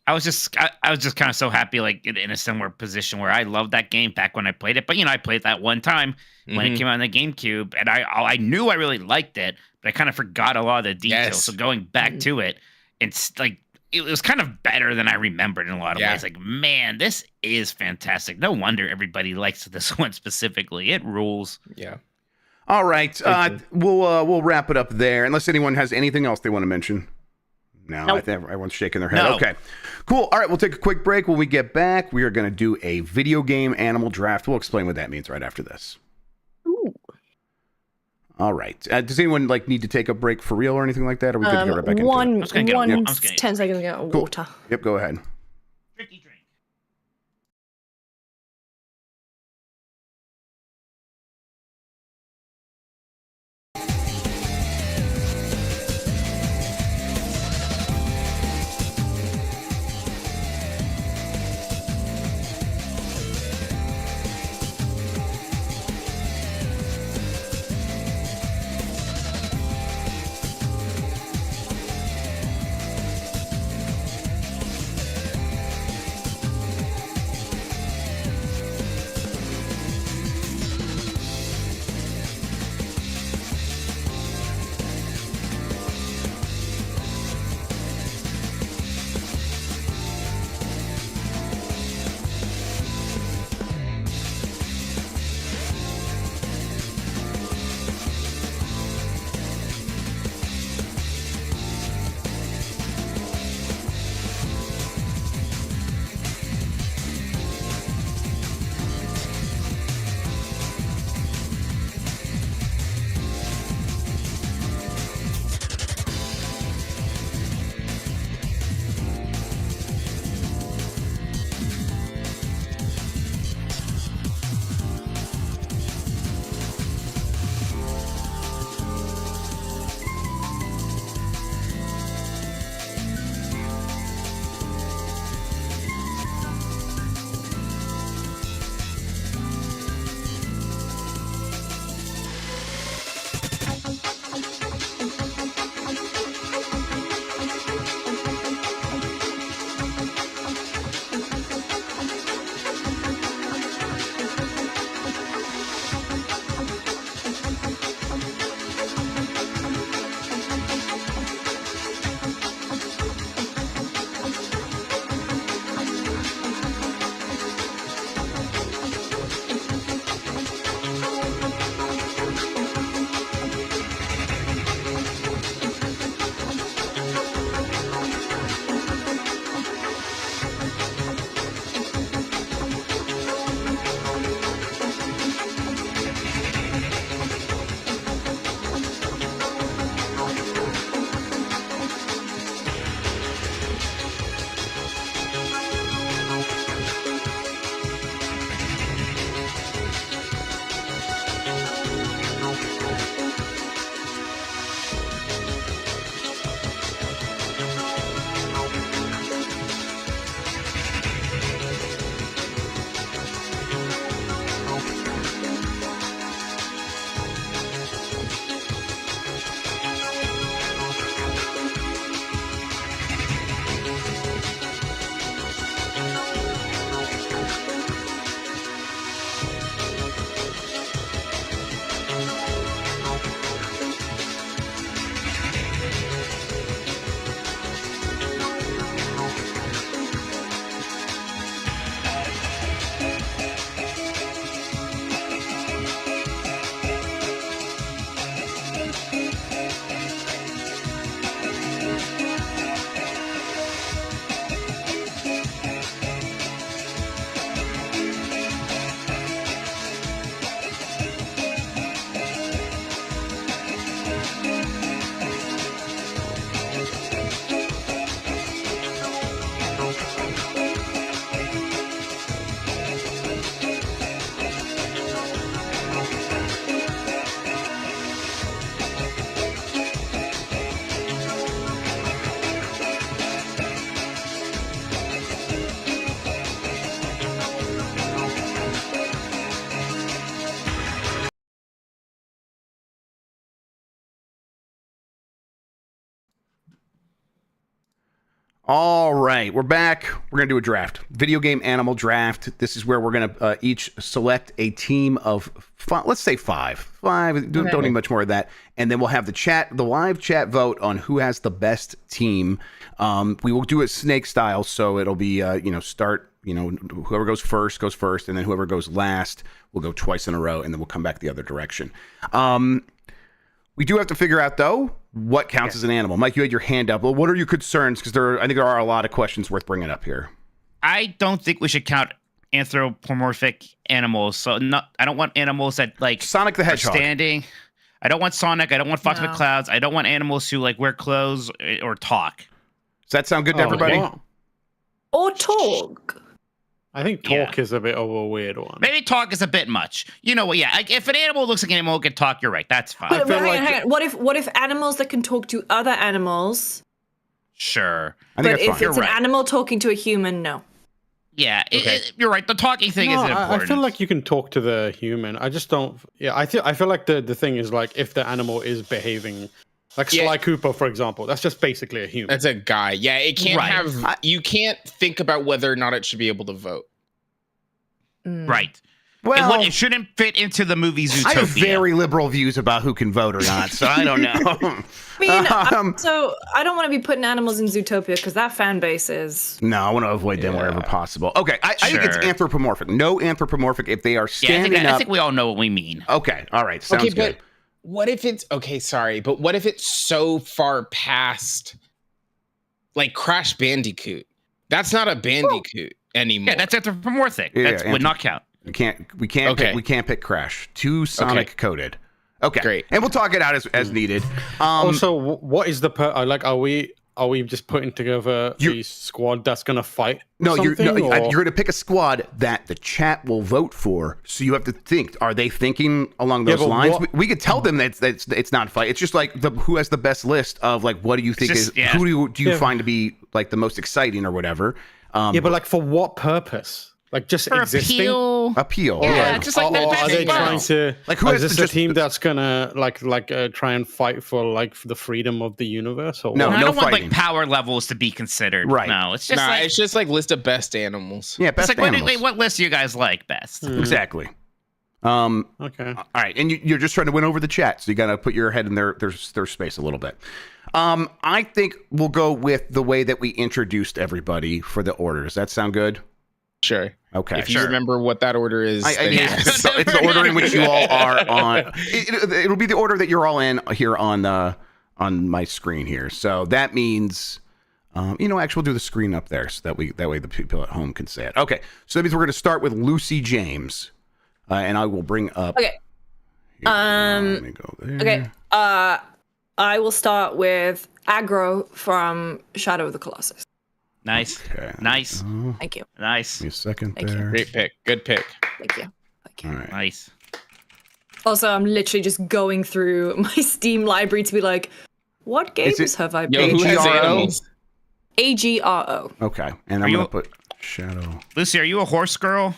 S2: I was just kind of so happy, like in a similar position where I loved that game back when I played it. But I played that one time when it came out on the GameCube, and I knew I really liked it, but I kind of forgot a lot of the details.
S4: Yes.
S2: So going back to it, it's like it was kind of better than I remembered in a lot of ways. Like, man, this is fantastic. No wonder everybody likes this one specifically. It rules.
S4: Yeah.
S1: All right, we'll wrap it up there, unless anyone has anything else they want to mention. No,
S3: Nope.
S1: I think everyone's shaking their head.
S2: No.
S1: Okay, cool. All right, we'll take a quick break. When we get back, we are going to do a video game animal draft. We'll explain what that means right after this.
S3: Ooh.
S1: All right. Does anyone need to take a break for real or anything like that? Or are we good to get right back into it?
S2: I was gonna get-
S3: One
S2: I was gonna-
S3: 10 seconds ago.
S1: Cool.
S3: Water.
S1: Yep, go ahead.
S2: Tricky drink.
S1: All right, we're back. We're going to do a draft. Video game animal draft. This is where we're going to each select a team of, let's say five. Don't need much more of that. And then we'll have the live chat vote on who has the best team. We will do it snake style, so it'll be, whoever goes first, and then whoever goes last will go twice in a row, and then we'll come back the other direction. We do have to figure out, though, what counts as an animal. Mike, you had your hand up. Well, what are your concerns? Because I think there are a lot of questions worth bringing up here.
S2: I don't think we should count anthropomorphic animals. So I don't want animals that like
S1: Sonic the Hedgehog.
S2: Standing. I don't want Sonic. I don't want Fox McClouds. I don't want animals who like wear clothes or talk.
S1: Does that sound good to everybody?
S5: Yeah.
S3: Or talk.
S5: I think talk is a bit of a weird one.
S2: Maybe talk is a bit much. You know what? Yeah, like, if an animal looks like an animal can talk, you're right. That's fine.
S3: But hang on. What if animals that can talk to other animals?
S2: Sure.
S3: But if it's an animal talking to a human, no.
S2: Yeah, you're right. The talking thing isn't important.
S5: I feel like you can talk to the human. I just don't. Yeah, I feel like the thing is like if the animal is behaving. Like Sly Cooper, for example. That's just basically a human.
S4: That's a guy. Yeah, it can't have... You can't think about whether or not it should be able to vote.
S2: Right.
S1: Well,
S2: it shouldn't fit into the movie Zootopia.
S1: I have very liberal views about who can vote or not, so I don't know.
S3: I mean, so I don't want to be putting animals in Zootopia because that fan base is...
S1: No, I want to avoid them wherever possible. Okay, I think it's anthropomorphic. No anthropomorphic if they are standing up.
S2: I think we all know what we mean.
S1: Okay, all right, sounds good.
S4: But what if it's... Okay, sorry, but what if it's so far past, like, Crash Bandicoot? That's not a Bandicoot anymore.
S2: Yeah, that's anthropomorphic. That would not count.
S1: We can't pick Crash. Too Sonic coded. Okay,
S4: great.
S1: And we'll talk it out as needed.
S5: Also, what is the are we just putting together a squad that's gonna fight?
S1: You're going to pick a squad that the chat will vote for. So you have to think: are they thinking along those lines? We could tell them that it's not fight. It's just like who has the best list of like what do you think who do you find to be like the most exciting or whatever.
S5: But like for what purpose? Like just
S2: for
S5: existing?
S1: Appeal.
S2: Yeah, just like
S5: are they trying to
S1: like who is
S5: this a team that's gonna try and fight for the freedom of the universe? Or
S2: no, I don't
S1: fighting.
S2: want like power levels to be considered.
S1: Right.
S2: No, it's just
S4: it's just like list of best animals.
S1: Yeah, best animals.
S2: Wait, what list do you guys like best?
S1: Exactly.
S5: Okay.
S1: All right, and you're just trying to win over the chat, so you got to put your head in their space a little bit. I think we'll go with the way that we introduced everybody for the order. Does that sound good?
S4: Sure.
S1: Okay.
S4: If you remember what that order is,
S1: it's the order in which you all are on. It'll be the order that you're all in here on my screen here. So that means, actually, we'll do the screen up there so that way the people at home can see it. Okay. So that means we're going to start with Lucy James, and I will bring up.
S3: Okay.
S1: Let me go there.
S3: Okay. I will start with Aggro from Shadow of the Colossus.
S2: Nice.
S1: Okay.
S2: Nice.
S3: Thank you.
S2: Nice.
S1: Give me a second
S3: Thank
S1: there.
S4: Great pick. Good pick.
S3: Thank you.
S1: All right.
S2: Nice.
S3: Also, I'm literally just going through my Steam library to be like, what games have I played?
S4: Who has animals?
S3: AGRO.
S1: Okay. And I'm going to put Shadow.
S2: Lucy, are you a horse girl?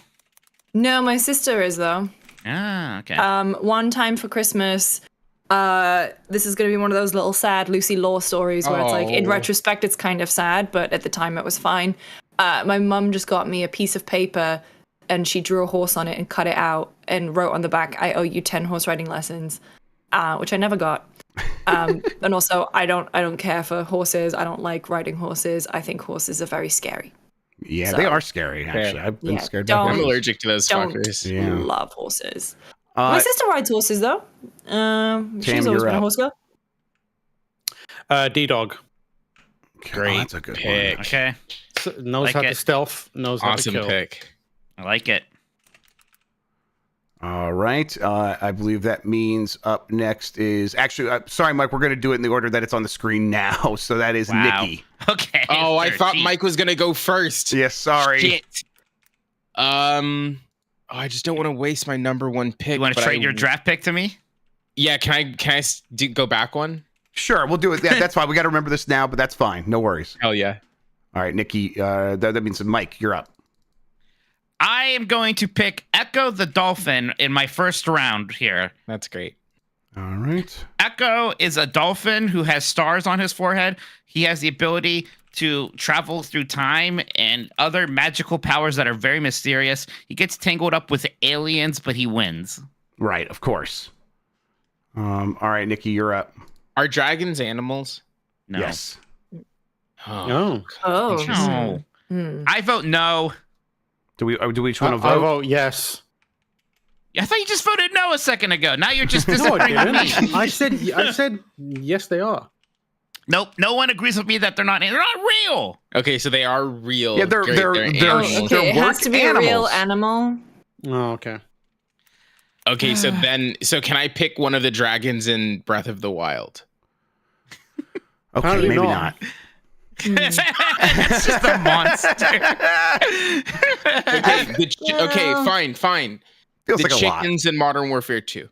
S3: No, my sister is, though.
S2: Ah, okay.
S3: One time for Christmas, this is going to be one of those little sad Lucy Law stories where it's like, in retrospect, it's kind of sad, but at the time it was fine. My mum just got me a piece of paper and she drew a horse on it and cut it out and wrote on the back, I owe you 10 horse riding lessons, which I never got. And also, I don't care for horses. I don't like riding horses. I think horses are very scary.
S1: Yeah, they are scary, actually. I've been scared by
S4: I'm
S1: horses.
S4: allergic to those fuckers.
S1: Yeah.
S3: Love horses. My sister rides horses, though. She's always been a horse girl.
S5: D-Dog.
S4: Great
S1: that's a good
S4: pick.
S1: one.
S2: Okay.
S5: Knows how to stealth, knows how to kill.
S4: Awesome pick.
S2: I like it.
S1: All right. I believe that means up next is... Actually, sorry, Mike, we're going to do it in the order that it's on the screen now. So that is Nikki.
S2: Okay.
S4: Oh, I thought Mike was going to go first.
S1: Yes, sorry.
S4: Shit. I just don't want to waste my number one pick.
S2: You want to trade your draft pick to me?
S4: Yeah, can I go back one?
S1: Sure, we'll do it. Yeah, that's fine. We got to remember this now, but that's fine. No worries.
S4: Hell yeah.
S1: All right, Nikki, that means Mike, you're up.
S2: I am going to pick Echo the Dolphin in my first round here.
S4: That's great.
S1: All right.
S2: Echo is a dolphin who has stars on his forehead. He has the ability to travel through time and other magical powers that are very mysterious. He gets tangled up with aliens, but he wins.
S1: Right, of course. All right, Nikki, you're up.
S4: Are dragons animals?
S2: No.
S1: Yes.
S5: No.
S3: Oh.
S2: No. I vote no.
S1: Do we each want to
S5: I
S1: vote?
S5: vote yes.
S2: I thought you just voted no a second ago. Now you're just
S5: No, I
S2: disagreeing with me.
S5: didn't. I said yes, they are.
S2: Nope. No one agrees with me that they're not real.
S4: Okay, so they are real.
S1: Yeah, they're
S4: animals.
S3: Oh, okay. It has to be a real animal.
S5: Oh, okay.
S4: Okay, so can I pick one of the dragons in Breath of the Wild?
S1: Okay,
S5: Apparently
S1: maybe
S5: not.
S1: not.
S2: It's just a monster.
S4: Okay, fine.
S1: Feels
S4: The
S1: like a lot.
S4: chickens in Modern Warfare 2.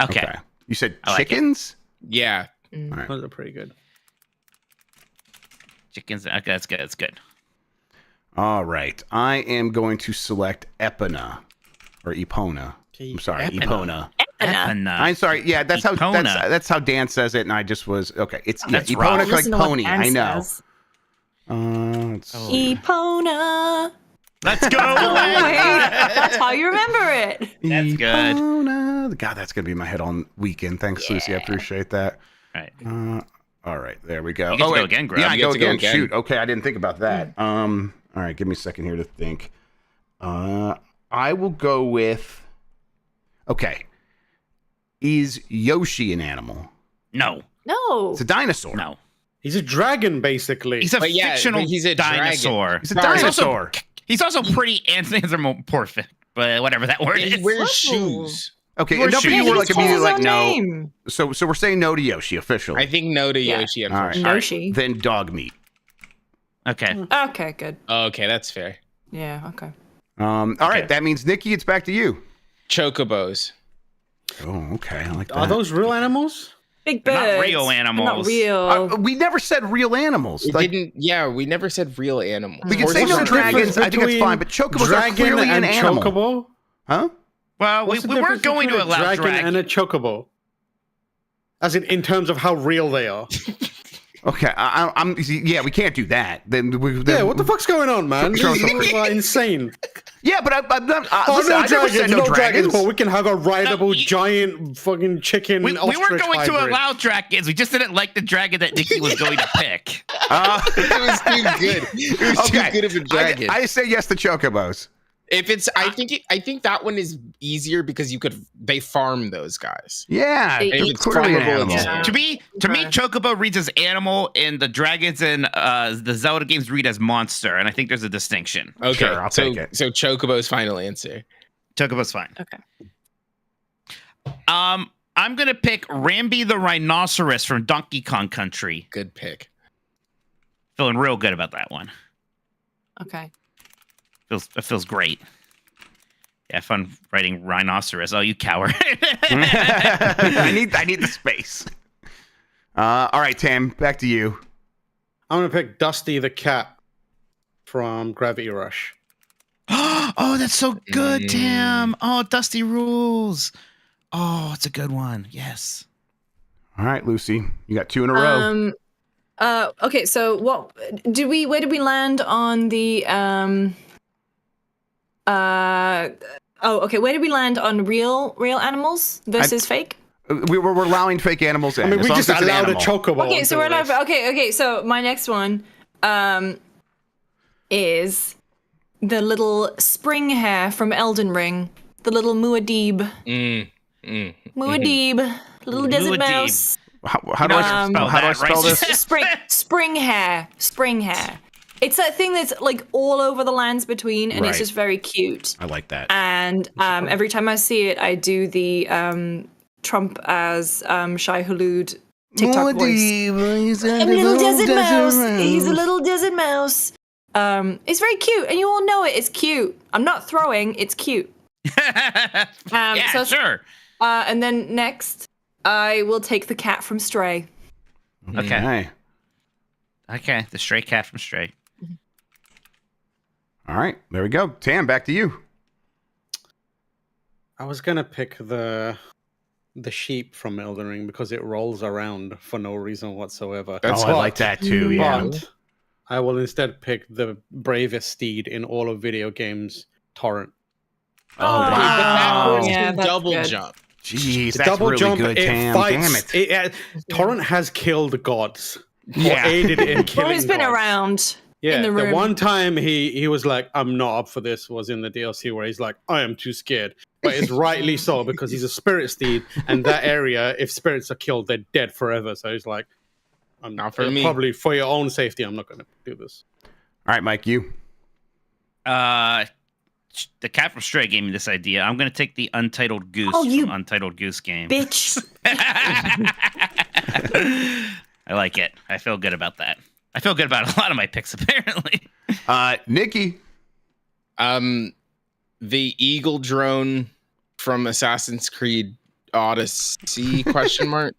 S2: Okay.
S1: You said
S2: I like it.
S1: chickens?
S4: Yeah.
S1: All right.
S5: Those are pretty good.
S2: Chickens. Okay, that's good. That's good.
S1: All right. I am going to select Epona or Epona. I'm sorry, Epona.
S2: Epona.
S1: I'm sorry. Yeah, that's how
S2: Epona.
S1: that's how Dan says it, and I just was okay. It's
S2: That's
S1: Epona
S2: wrong.
S1: like
S3: Listen to what
S1: pony.
S3: Dan
S1: I know.
S3: says.
S1: Let's see.
S3: Epona.
S2: Let's go.
S3: That's how you remember it.
S2: That's good.
S1: Epona. God, that's gonna be in my head all weekend. Thanks, Lucy. I appreciate that.
S2: Right.
S1: All right, there we go.
S2: You get to go
S1: wait.
S2: again, Grub.
S1: Yeah, I
S4: You
S1: go
S4: get to go
S1: again.
S4: again.
S1: Shoot. Okay, I didn't think about that. All right, give me a second here to think. I will go with. Okay. Is Yoshi an animal?
S2: No.
S3: No.
S1: It's a dinosaur.
S2: No.
S5: He's a dragon, basically.
S2: He's a
S4: But yeah,
S2: fictional
S4: but he's a dragon.
S2: dinosaur.
S1: He's a
S4: Sorry.
S1: dinosaur.
S2: He's also pretty anthropomorphic, but whatever that word
S4: He
S2: is.
S4: wears
S3: Whoa.
S4: shoes.
S1: Okay,
S2: Or
S1: enough of
S2: shoot.
S1: you
S3: Yeah,
S1: were
S3: he
S1: like
S3: just
S1: immediately
S3: calls
S1: like
S3: his
S1: no.
S3: own name.
S1: So we're saying no to Yoshi officially.
S4: I think no to
S3: Yeah.
S4: Yoshi,
S1: All right.
S4: unfortunately.
S3: Yoshi.
S1: Then dog meat.
S2: Okay.
S3: Okay, good.
S4: Okay, that's fair.
S3: Yeah, okay.
S1: All right, that means Nikki, it's back to you.
S4: Chocobos.
S1: Oh, okay, I like that.
S5: Are those real animals?
S3: Big
S2: They're
S3: birds.
S2: not real
S3: They're
S2: animals.
S3: not real.
S1: We never said real animals.
S4: It
S1: Like,
S4: didn't. Yeah, we never said real animals.
S1: we can
S4: Horses
S1: say no
S4: are
S5: What's the
S1: dragons.
S5: difference
S1: I think it's
S5: between
S1: fine, but chocobos are
S5: dragon
S1: clearly an
S5: and
S1: animal.
S5: chocobo?
S1: Huh?
S2: Well,
S5: What's the
S2: we weren't
S5: difference
S2: going to
S5: between a
S2: allow
S5: dragon and a chocobo. As in terms of how real they are.
S1: Okay, I'm. Yeah, we can't do that. Then
S5: Yeah, what the fuck's going on, man?
S1: Show
S5: These
S1: some-
S5: people are insane.
S1: Yeah, but I'm not.
S5: Oh,
S1: listen,
S5: no
S1: I never
S5: dragons,
S1: said
S5: no dragons, but we can have a rideable
S2: you-
S5: giant fucking chicken
S2: we
S5: ostrich
S2: weren't going to
S5: hybrid.
S2: allow dragons. We just didn't like the dragon that Nikki was going to pick.
S4: It was too good. It was
S1: Okay,
S4: too good of a dragon.
S1: I say yes to chocobos.
S4: If it's, I think that one is easier because they farm those guys.
S1: Yeah,
S3: They
S4: If
S3: eat
S4: it's
S1: clearly an
S4: farmable,
S1: animal.
S4: it's-
S3: Yeah.
S2: To me, Chocobo reads as animal, and the dragons in the Zelda games read as monster, and I think there's a distinction.
S4: Okay,
S1: Sure, I'll
S4: so
S1: take it.
S4: so Chocobo's final answer.
S2: Chocobo's fine.
S3: Okay.
S2: I'm gonna pick Rambi the rhinoceros from Donkey Kong Country.
S4: Good pick.
S2: Feeling real good about that one.
S3: Okay.
S2: It feels great. Yeah, fun writing rhinoceros. Oh, you coward.
S1: I need the space. All right, Tam, back to you.
S5: I'm gonna pick Dusty the cat from Gravity Rush.
S2: Oh, that's so good, Tam. Oh, Dusty rules. Oh, it's a good one. Yes.
S1: All right, Lucy, you got 2 in a row.
S3: Okay, so where did we land on the where did we land on real animals versus fake?
S1: We're allowing fake animals in.
S5: I mean,
S1: as
S5: we
S1: long
S5: just
S1: as it's an
S5: allowed a
S1: animal.
S5: chocobo.
S3: Okay, so
S5: into
S3: we're
S5: this.
S3: not okay, so my next one is the little spring hare from Elden Ring. The little Muad'Dib. Muad'Dib. Little desert
S2: Muad'Dib.
S3: mouse.
S1: How do I spell this?
S3: Spring hare. It's that thing that's like all over the lands between, and
S1: Right.
S3: it's just very cute.
S1: I like that.
S3: And every time I see it, I do the Trump as Shai Hulud TikTok voice.
S1: He's a
S3: I'm a little desert mouse. He's a little desert mouse. It's very cute, and you all know it. It's cute. I'm not throwing. It's cute.
S2: Yeah,
S3: so-
S2: sure.
S3: And then next, I will take the cat from Stray.
S2: Okay. Okay, the stray cat from Stray.
S1: All right, there we go. Tam, back to you.
S5: I was gonna pick the sheep from Elden Ring because it rolls around for no reason whatsoever.
S4: That's
S1: I like that too. Yeah.
S5: But I will instead pick the bravest steed in all of video games, Torrent.
S1: Oh,
S4: But that
S1: wow.
S4: horse
S3: Yeah,
S4: can
S3: that's
S4: double
S3: good.
S4: jump.
S1: Jeez,
S5: The
S1: that's
S5: double
S1: really
S5: jump,
S1: good,
S5: it
S1: Tam.
S5: fights.
S1: Damn it.
S5: Torrent has killed gods.
S1: Yeah.
S5: Or aided in killing
S3: Well, he's been
S5: gods.
S3: around
S5: Yeah,
S3: in the room.
S5: one time he was like, "I'm not up for this," was in the DLC where he's like, "I am too scared," but it's rightly so because he's a spirit steed, and that area, if spirits are killed, they're dead forever. So he's like, "I'm
S4: Not for me.
S5: Probably for your own safety, I'm not going to do this."
S1: All right, Mike, you.
S2: The cat from Stray gave me this idea. I'm going to take the Untitled Goose
S3: you
S2: from Untitled Goose Game.
S3: Bitch.
S2: I like it. I feel good about that. I feel good about a lot of my picks, apparently.
S1: Nikki.
S4: The eagle drone from Assassin's Creed Odyssey? Question mark.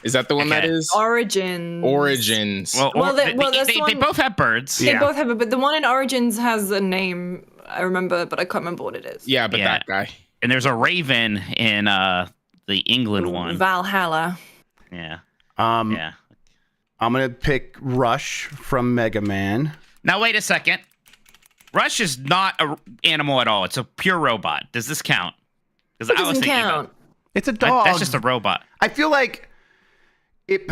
S4: Is that the one that
S2: Okay.
S4: is?
S3: Origins.
S4: Origins.
S3: Well, that's
S2: they
S3: one-
S2: both have birds.
S3: They
S1: Yeah.
S3: both have it, but the one in Origins has a name. I remember, but I can't remember what it is.
S4: yeah, but
S2: Yeah.
S4: that guy.
S2: And there's a raven in the England one.
S3: Valhalla.
S2: Yeah.
S1: I'm
S2: Yeah.
S1: gonna pick Rush from Mega Man.
S2: Now, wait a second. Rush is not an animal at all. It's a pure robot. Does this count? Because
S3: It doesn't count.
S1: It's a dog.
S2: That's just a robot.
S1: I feel like it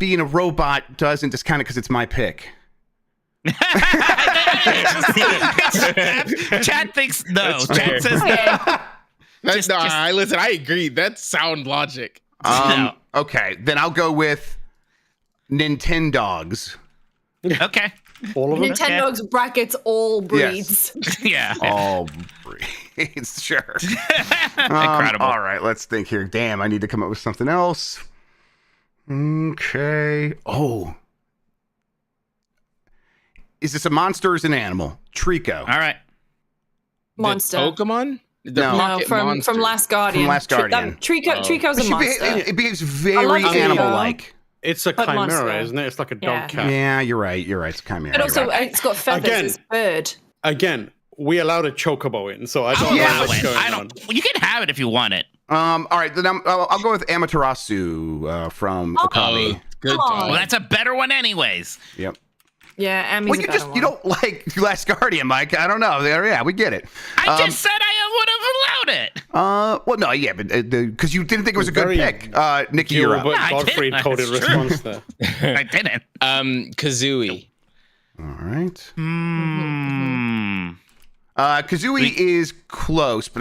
S1: being a robot doesn't just kind of because it's my pick.
S2: Chad thinks no.
S4: That's fair.
S2: Chad says no.
S4: That's listen, I agree. That's sound logic.
S2: No.
S1: Okay, then I'll go with Nintendogs.
S2: Okay.
S5: All of them.
S3: Nintendo's brackets all breeds.
S2: Yeah.
S1: All breeds, sure.
S2: Incredible.
S1: All right, let's think here. Damn, I need to come up with something else. Okay. Oh. Is this a monster or is it an animal? Trico.
S2: All right.
S3: Monster.
S4: The Pokemon? The
S1: No.
S3: No,
S4: pocket monster.
S3: from Last Guardian.
S1: From Last Guardian.
S3: Trico's a
S1: It
S3: monster.
S1: behaves
S3: I
S1: very
S3: like Trico.
S1: animal-like.
S5: It's a
S3: But
S5: chimera,
S3: monster.
S5: isn't it? It's like a
S3: Yeah.
S5: dog cat.
S1: Yeah, you're right. You're right. It's a chimera.
S3: But also,
S1: You're right.
S3: it's got feathers.
S5: Again.
S3: It's a bird.
S5: Again, we allowed a chocobo in, so I don't
S2: I'll
S5: know
S2: allow
S5: what's
S2: it.
S5: going
S2: I
S5: on.
S2: don't. You can have it if you want it.
S1: All right, then I'll go with Amaterasu from Okami.
S4: Good
S3: Come on.
S4: job.
S2: Well, that's a better one, anyways.
S1: Yep.
S3: Yeah, Ami's
S1: Well,
S3: a
S1: you
S3: better
S1: just
S3: one.
S1: you don't like Last Guardian, Mike. I don't know. Yeah, we get it.
S2: I just said I would have allowed it.
S1: Well, no, yeah, but because you didn't think it was a good
S5: Very
S1: pick. Nikki, you're up.
S5: Gilbert
S2: I did.
S5: Gottfried coded
S2: That's true.
S5: response there.
S2: I didn't.
S4: Kazooie.
S1: All right.
S2: Hmm.
S1: Kazooie is close, but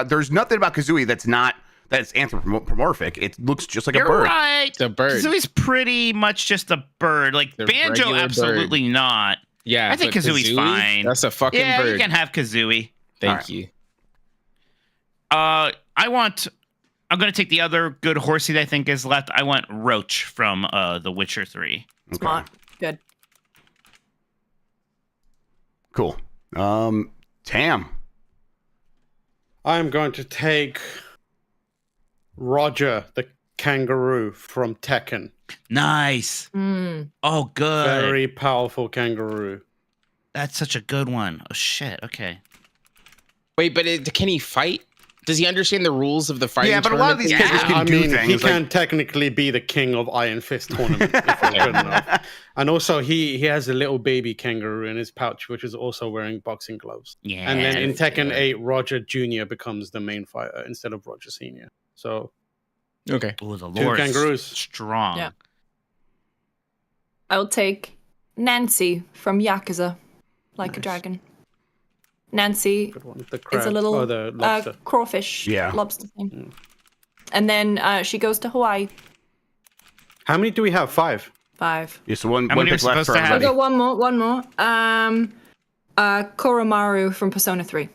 S1: there's nothing about Kazooie that's anthropomorphic. It looks just like
S2: You're
S1: a bird.
S2: right.
S4: It's a bird.
S2: Kazooie's pretty much just a bird. Like
S4: The
S2: Banjo,
S4: regular
S2: absolutely not.
S4: Yeah,
S2: I think
S4: but
S2: Kazooie's
S4: Kazooie,
S2: fine.
S4: That's a fucking
S2: Yeah,
S4: bird.
S2: you can have Kazooie.
S4: Thank
S1: Alright.
S4: you.
S2: I'm going to take the other good horsey that I think is left. I want Roach from The Witcher 3.
S3: Smart. Good.
S1: Cool. Tam.
S5: I'm going to take Roger the kangaroo from Tekken.
S2: Nice.
S3: Mm.
S2: Oh, good.
S5: Very powerful kangaroo.
S2: That's such a good one. Oh, shit. Okay.
S4: Wait, but can he fight? Does he understand the rules of the fighting?
S1: Yeah, but a lot of these
S4: tournament?
S1: characters can
S5: I
S1: do
S5: mean,
S1: things.
S5: he
S1: like-
S5: can technically be the king of Iron Fist tournament if he's good enough. And also, he has a little baby kangaroo in his pouch, which is also wearing boxing gloves.
S2: Yeah.
S5: And then in
S2: that's
S5: Tekken
S2: good.
S5: 8, Roger Jr. becomes the main fighter instead of Roger Sr. So,
S4: Okay.
S2: Ooh, the
S5: Two
S2: lore is
S5: kangaroos.
S2: strong.
S3: Yeah. I'll take Nancy from Yakuza, like a
S5: Nice.
S3: dragon. Nancy
S5: good one. The crab.
S3: is a little
S5: Oh, the lobster.
S3: crawfish.
S1: Yeah.
S3: Lobster thing. And then she goes to Hawaii.
S5: How many do we have? 5.
S3: 5.
S1: Yeah, so one
S2: How many
S1: pick
S2: are
S1: left
S2: supposed
S1: for
S2: to have?
S3: I'll
S1: everybody.
S3: go one more. Koromaru from Persona 3.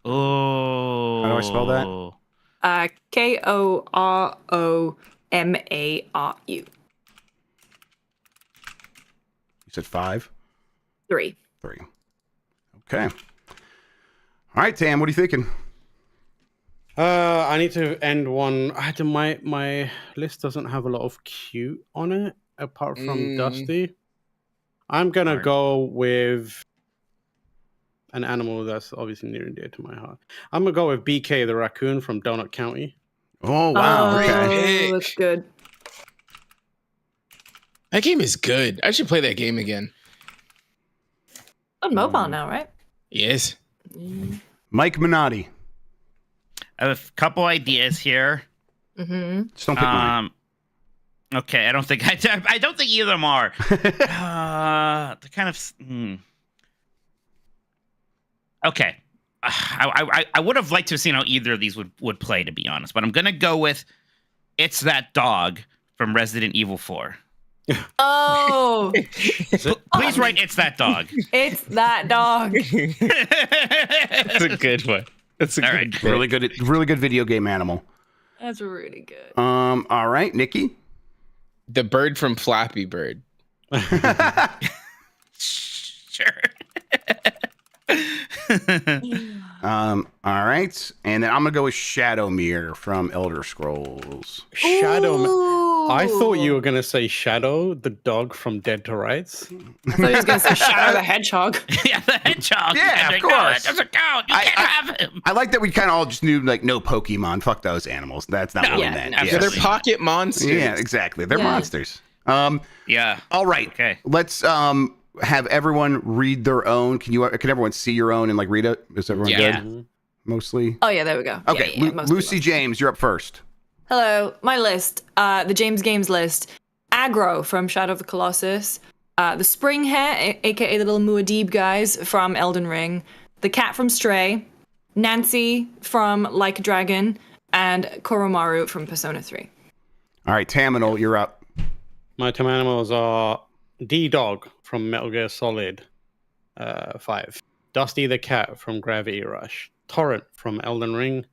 S2: Oh.
S1: How do I spell that?
S3: Koromaru.
S1: You said 5?
S3: 3.
S1: 3. Okay. All right, Tam, what are you thinking?
S5: I need to end one. My list doesn't have a lot of cute on it, apart from Dusty. I'm gonna go with an animal that's obviously near and dear to my heart. I'm gonna go with BK the raccoon from Donut County.
S1: Oh, wow.
S3: Oh,
S1: Okay.
S3: that's good.
S4: That game is good. I should play that game again.
S3: On mobile now, right?
S4: Yes.
S1: Mike Minotti.
S2: I have a couple ideas here.
S3: Mm-hmm.
S1: Just don't pick mine.
S2: Okay, I don't think either of them are. They're kind of. Okay, I would have liked to have seen how either of these would play, to be honest. But I'm gonna go with "It's That Dog" from Resident Evil 4.
S3: Oh,
S2: Please write "It's That Dog."
S3: it's that dog.
S4: That's a good one. That's a
S2: All
S4: good
S2: right.
S4: one.
S1: Really good video game animal.
S3: That's really good.
S1: All right, Nikki.
S4: The bird from Flappy Bird.
S2: Sure.
S1: All right, and then I'm gonna go with Shadowmere from Elder Scrolls.
S5: Shadow. I thought you
S3: Ooh.
S5: were going to say Shadow, the dog from Dead to Rights.
S3: I thought he was going to say Shadow the Hedgehog.
S2: Yeah, the hedgehog.
S1: Yeah, of
S2: No,
S1: course.
S2: that doesn't count. You can't have him.
S1: I like that we kind of all just knew like no Pokemon. Fuck those animals. That's not
S2: No,
S1: what we
S3: yeah,
S1: meant.
S2: absolutely.
S4: Yeah, they're
S1: Yes.
S4: pocket monsters.
S1: Yeah, exactly. They're
S3: Yeah.
S1: monsters.
S2: Yeah.
S1: All right.
S2: Okay.
S1: Let's have everyone read their own. Can everyone see your own and like read it? Is everyone
S2: Yeah.
S1: good? Mostly.
S3: Oh, yeah, there we go.
S1: Okay,
S3: Yeah, mostly
S1: Lucy
S3: mostly.
S1: James, you're up first.
S3: Hello, my list. The James Games list. Aggro from Shadow of the Colossus. The Spring Hare, aka the little Muad'Dib guys from Elden Ring. The Cat from Stray. Nancy from Like a Dragon. And Koromaru from Persona 3.
S1: All right, Taminal, you're up.
S5: My two animals are D-Dog from Metal Gear Solid 5. Dusty the Cat from Gravity Rush. Torrent from Elden Ring.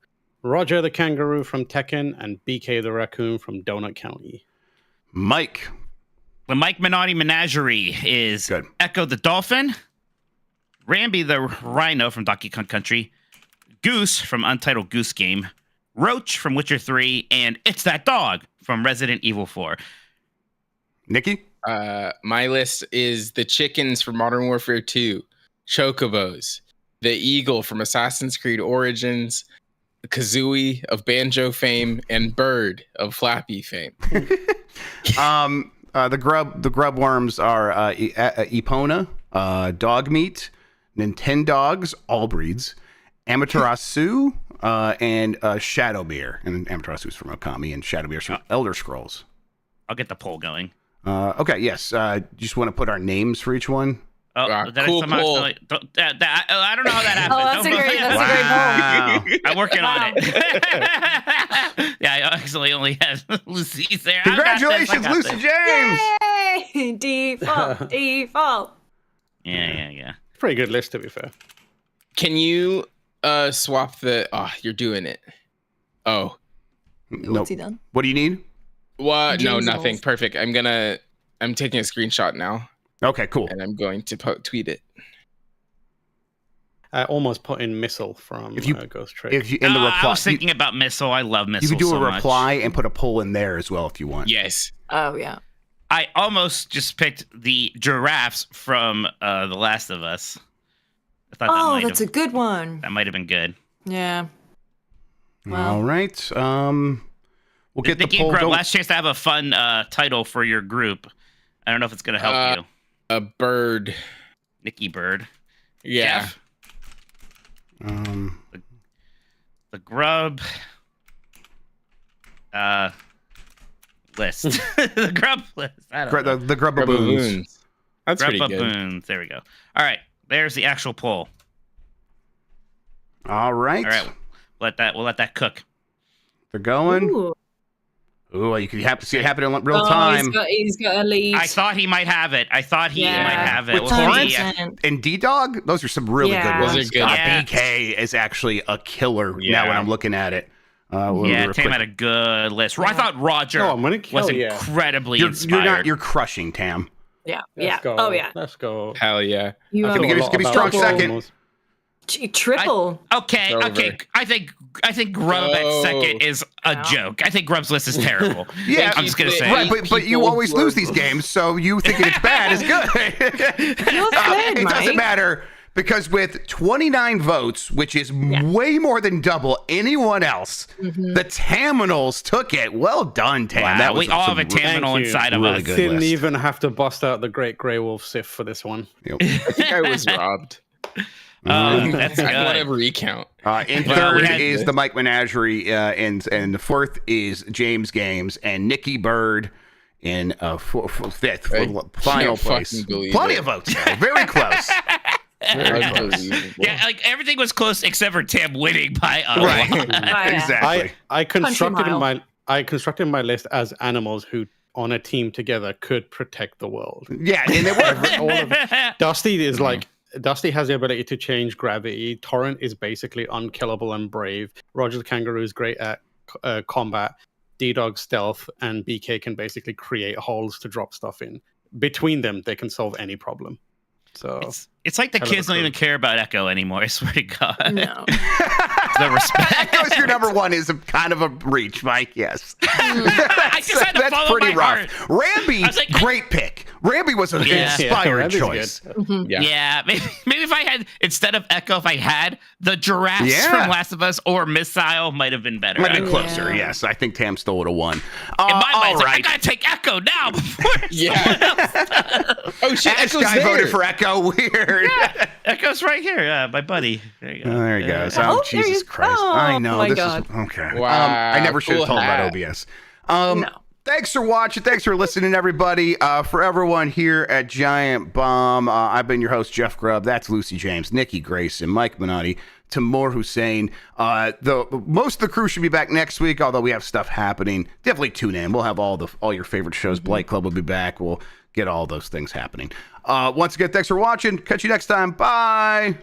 S5: Roger the Kangaroo from Tekken. And BK the Raccoon from Donut County.
S1: Mike.
S2: The Mike Minotti Menagerie is
S1: Good.
S2: Echo the Dolphin, Rambi the Rhino from Donkey Kong Country, Goose from Untitled Goose Game, Roach from Witcher 3, and It's That Dog from Resident Evil 4.
S1: Nikki?
S4: My list is the chickens from Modern Warfare 2, Chocobos, the eagle from Assassin's Creed Origins, Kazooie of Banjo fame, and Bird of Flappy fame.
S1: The grub worms are Epona, Dog Meat, Nintendogs, all breeds, Amaterasu, and Shadowmere. And Amaterasu's from Okami, and Shadowmere's from Elder Scrolls.
S2: I'll get the poll going.
S1: Okay, yes. You just want to put our names for each one?
S2: Oh, did
S4: cool
S2: I somehow
S4: poll.
S2: I don't know how that happened.
S3: Oh, that's a great poll.
S2: I'm working on it. Yeah, I actually only have Lucy there.
S1: Congratulations, Lucy James!
S3: Yay! Default.
S2: Yeah.
S5: Pretty good list, to be fair.
S4: Can you swap the... Oh, you're doing it. Oh.
S1: Nope.
S3: What's he done?
S1: What do you need?
S4: What? No,
S3: James
S4: nothing.
S3: Knowles.
S4: Perfect. I'm taking a screenshot now,
S1: Okay, cool.
S4: and I'm going to tweet it.
S5: I almost put in Missile from
S1: If you-
S5: Ghost Trick.
S1: If you in the
S2: I
S1: reply,
S2: was thinking about Missile. I love Missile
S1: you can do
S2: so
S1: a
S2: much.
S1: reply and put a poll in there as well if you want.
S4: Yes.
S3: Oh, yeah.
S2: I almost just picked the giraffes from The Last of Us. I thought
S3: Oh, that's a good one.
S2: that might have been good.
S3: Yeah. Wow.
S1: All right. We'll get the
S2: Nikki
S1: poll
S2: and Grub,
S1: going.
S2: last chance to have a fun title for your group. I don't know if it's going to help you.
S4: A bird.
S2: Nikki Bird.
S4: Yeah.
S2: Jeff? The Grub list. The Grub list. I don't know.
S1: The grub baboons.
S4: Baboons. That's
S2: Grub
S4: pretty good.
S2: baboons. There we go. All right. There's the actual poll.
S1: All right.
S2: All right. We'll let that cook.
S1: They're going.
S3: Ooh.
S1: Ooh, you can have to see it happen in real
S3: Oh,
S1: time.
S3: he's got a lead.
S2: I thought he might have it. Might have it.
S1: With
S2: We'll
S1: Torrance?
S2: see.
S3: 100%.
S1: And D-Dog, those are some really
S3: Yeah.
S1: good
S3: Those
S1: ones.
S4: are good.
S2: Yeah.
S1: BK is actually a killer
S4: Yeah.
S1: now when I'm looking at it.
S2: Yeah, Tam had a good list. I thought Roger
S5: Oh, I'm gonna kill
S2: was
S5: ya.
S2: incredibly
S1: You're
S2: inspired.
S1: you're crushing, Tam.
S3: Yeah.
S5: Let's
S3: Yeah.
S5: go.
S3: Oh, yeah.
S5: Let's go.
S4: Hell yeah.
S3: You
S5: I
S3: have
S5: feel
S1: give
S5: a
S1: me-
S5: lot
S1: give me
S5: about
S1: strong
S5: those
S1: second.
S5: animals.
S3: triple.
S2: Okay.
S4: Over.
S2: I think Grub at
S4: Oh.
S2: second is a
S3: Wow.
S2: joke. I think Grub's list is terrible.
S1: Yeah,
S2: I'm just gonna say.
S1: Right, but you
S4: people
S1: always
S4: who are-
S1: lose these games, so you thinking it's bad is good.
S3: You're good,
S1: It doesn't
S3: Mike.
S1: matter because with 29 votes, which is way more than double anyone else, the Taminals took it. Well done, Tam.
S2: Wow,
S1: That was
S2: we all have a
S5: Thank
S2: Taminal
S5: you.
S2: inside of
S1: Really
S2: us.
S1: good
S5: Didn't
S1: list.
S5: even have to bust out the Great Grey Wolf Sif for this one.
S1: Yep.
S4: I think I was robbed.
S2: That's
S4: I don't want
S2: good.
S4: to recount.
S1: In
S2: Well, we
S1: third
S2: had-
S1: is the Mike Menagerie, and the fourth is James Games, and Nikki Bird in fifth,
S4: I
S1: final
S4: can't
S1: place.
S4: fucking believe
S1: Plenty
S4: it.
S1: of votes, though. Very close.
S4: Unbelievable.
S2: Yeah, like everything was close except for Tam winning by a
S1: Right.
S2: lot.
S1: Exactly.
S5: I constructed
S3: mile.
S5: I constructed my list as animals who, on a team together, could protect the world.
S1: Yeah, and it worked.
S5: All of Dusty is like Dusty has the ability to change gravity. Torrent is basically unkillable and brave. Roger the Kangaroo is great at combat. D-Dog stealth, and BK can basically create holes to drop stuff in. Between them, they can solve any problem. So
S2: It's like the
S5: Hell of a
S2: kids don't
S5: crew.
S2: even care about Echo anymore. I swear to God.
S3: No.
S2: The respect.
S1: Echo's your number one is a kind of a reach, Mike. Yes.
S2: I just had to
S1: That's
S2: follow
S1: pretty
S2: my
S1: rough.
S2: heart.
S1: Ramby,
S2: I was like,
S1: great pick. Ramby was an
S2: Yeah.
S1: inspired
S5: Ramby's
S1: choice.
S5: good.
S2: Yeah, maybe if I had, instead of Echo, if I had the giraffes
S1: Yeah.
S2: from Last of Us or Missile, might have been better.
S1: Might have been
S2: In
S1: closer,
S3: Yeah.
S1: yes. I think Tam still would have won.
S2: my mind,
S1: all
S2: it's like, I
S1: right.
S2: gotta take Echo now before
S4: Yeah. Oh shit!
S1: Ash
S4: Echo's
S1: guy
S4: there.
S1: voted for Echo. Weird.
S2: Echo's right here, my buddy. There you go.
S1: Oh, there he goes.
S3: Oh,
S1: Oh,
S3: there
S1: Jesus
S3: you-
S1: Christ.
S3: oh,
S1: I know.
S3: my
S1: This
S3: God.
S1: is okay.
S4: Wow,
S1: I never should have
S4: cool
S1: told
S4: hat.
S1: about OBS.
S3: No.
S1: Thanks for watching. Thanks for listening, everybody. For everyone here at Giant Bomb, I've been your host, Jeff Grubb. That's Lucy James, Nikki Grayson, Mike Minotti, Timur Hussein. Most of the crew should be back next week, although we have stuff happening. Definitely tune in. We'll have all your favorite shows. Blight Club will be back. We'll get all those things happening. Once again, thanks for watching. Catch you next time. Bye.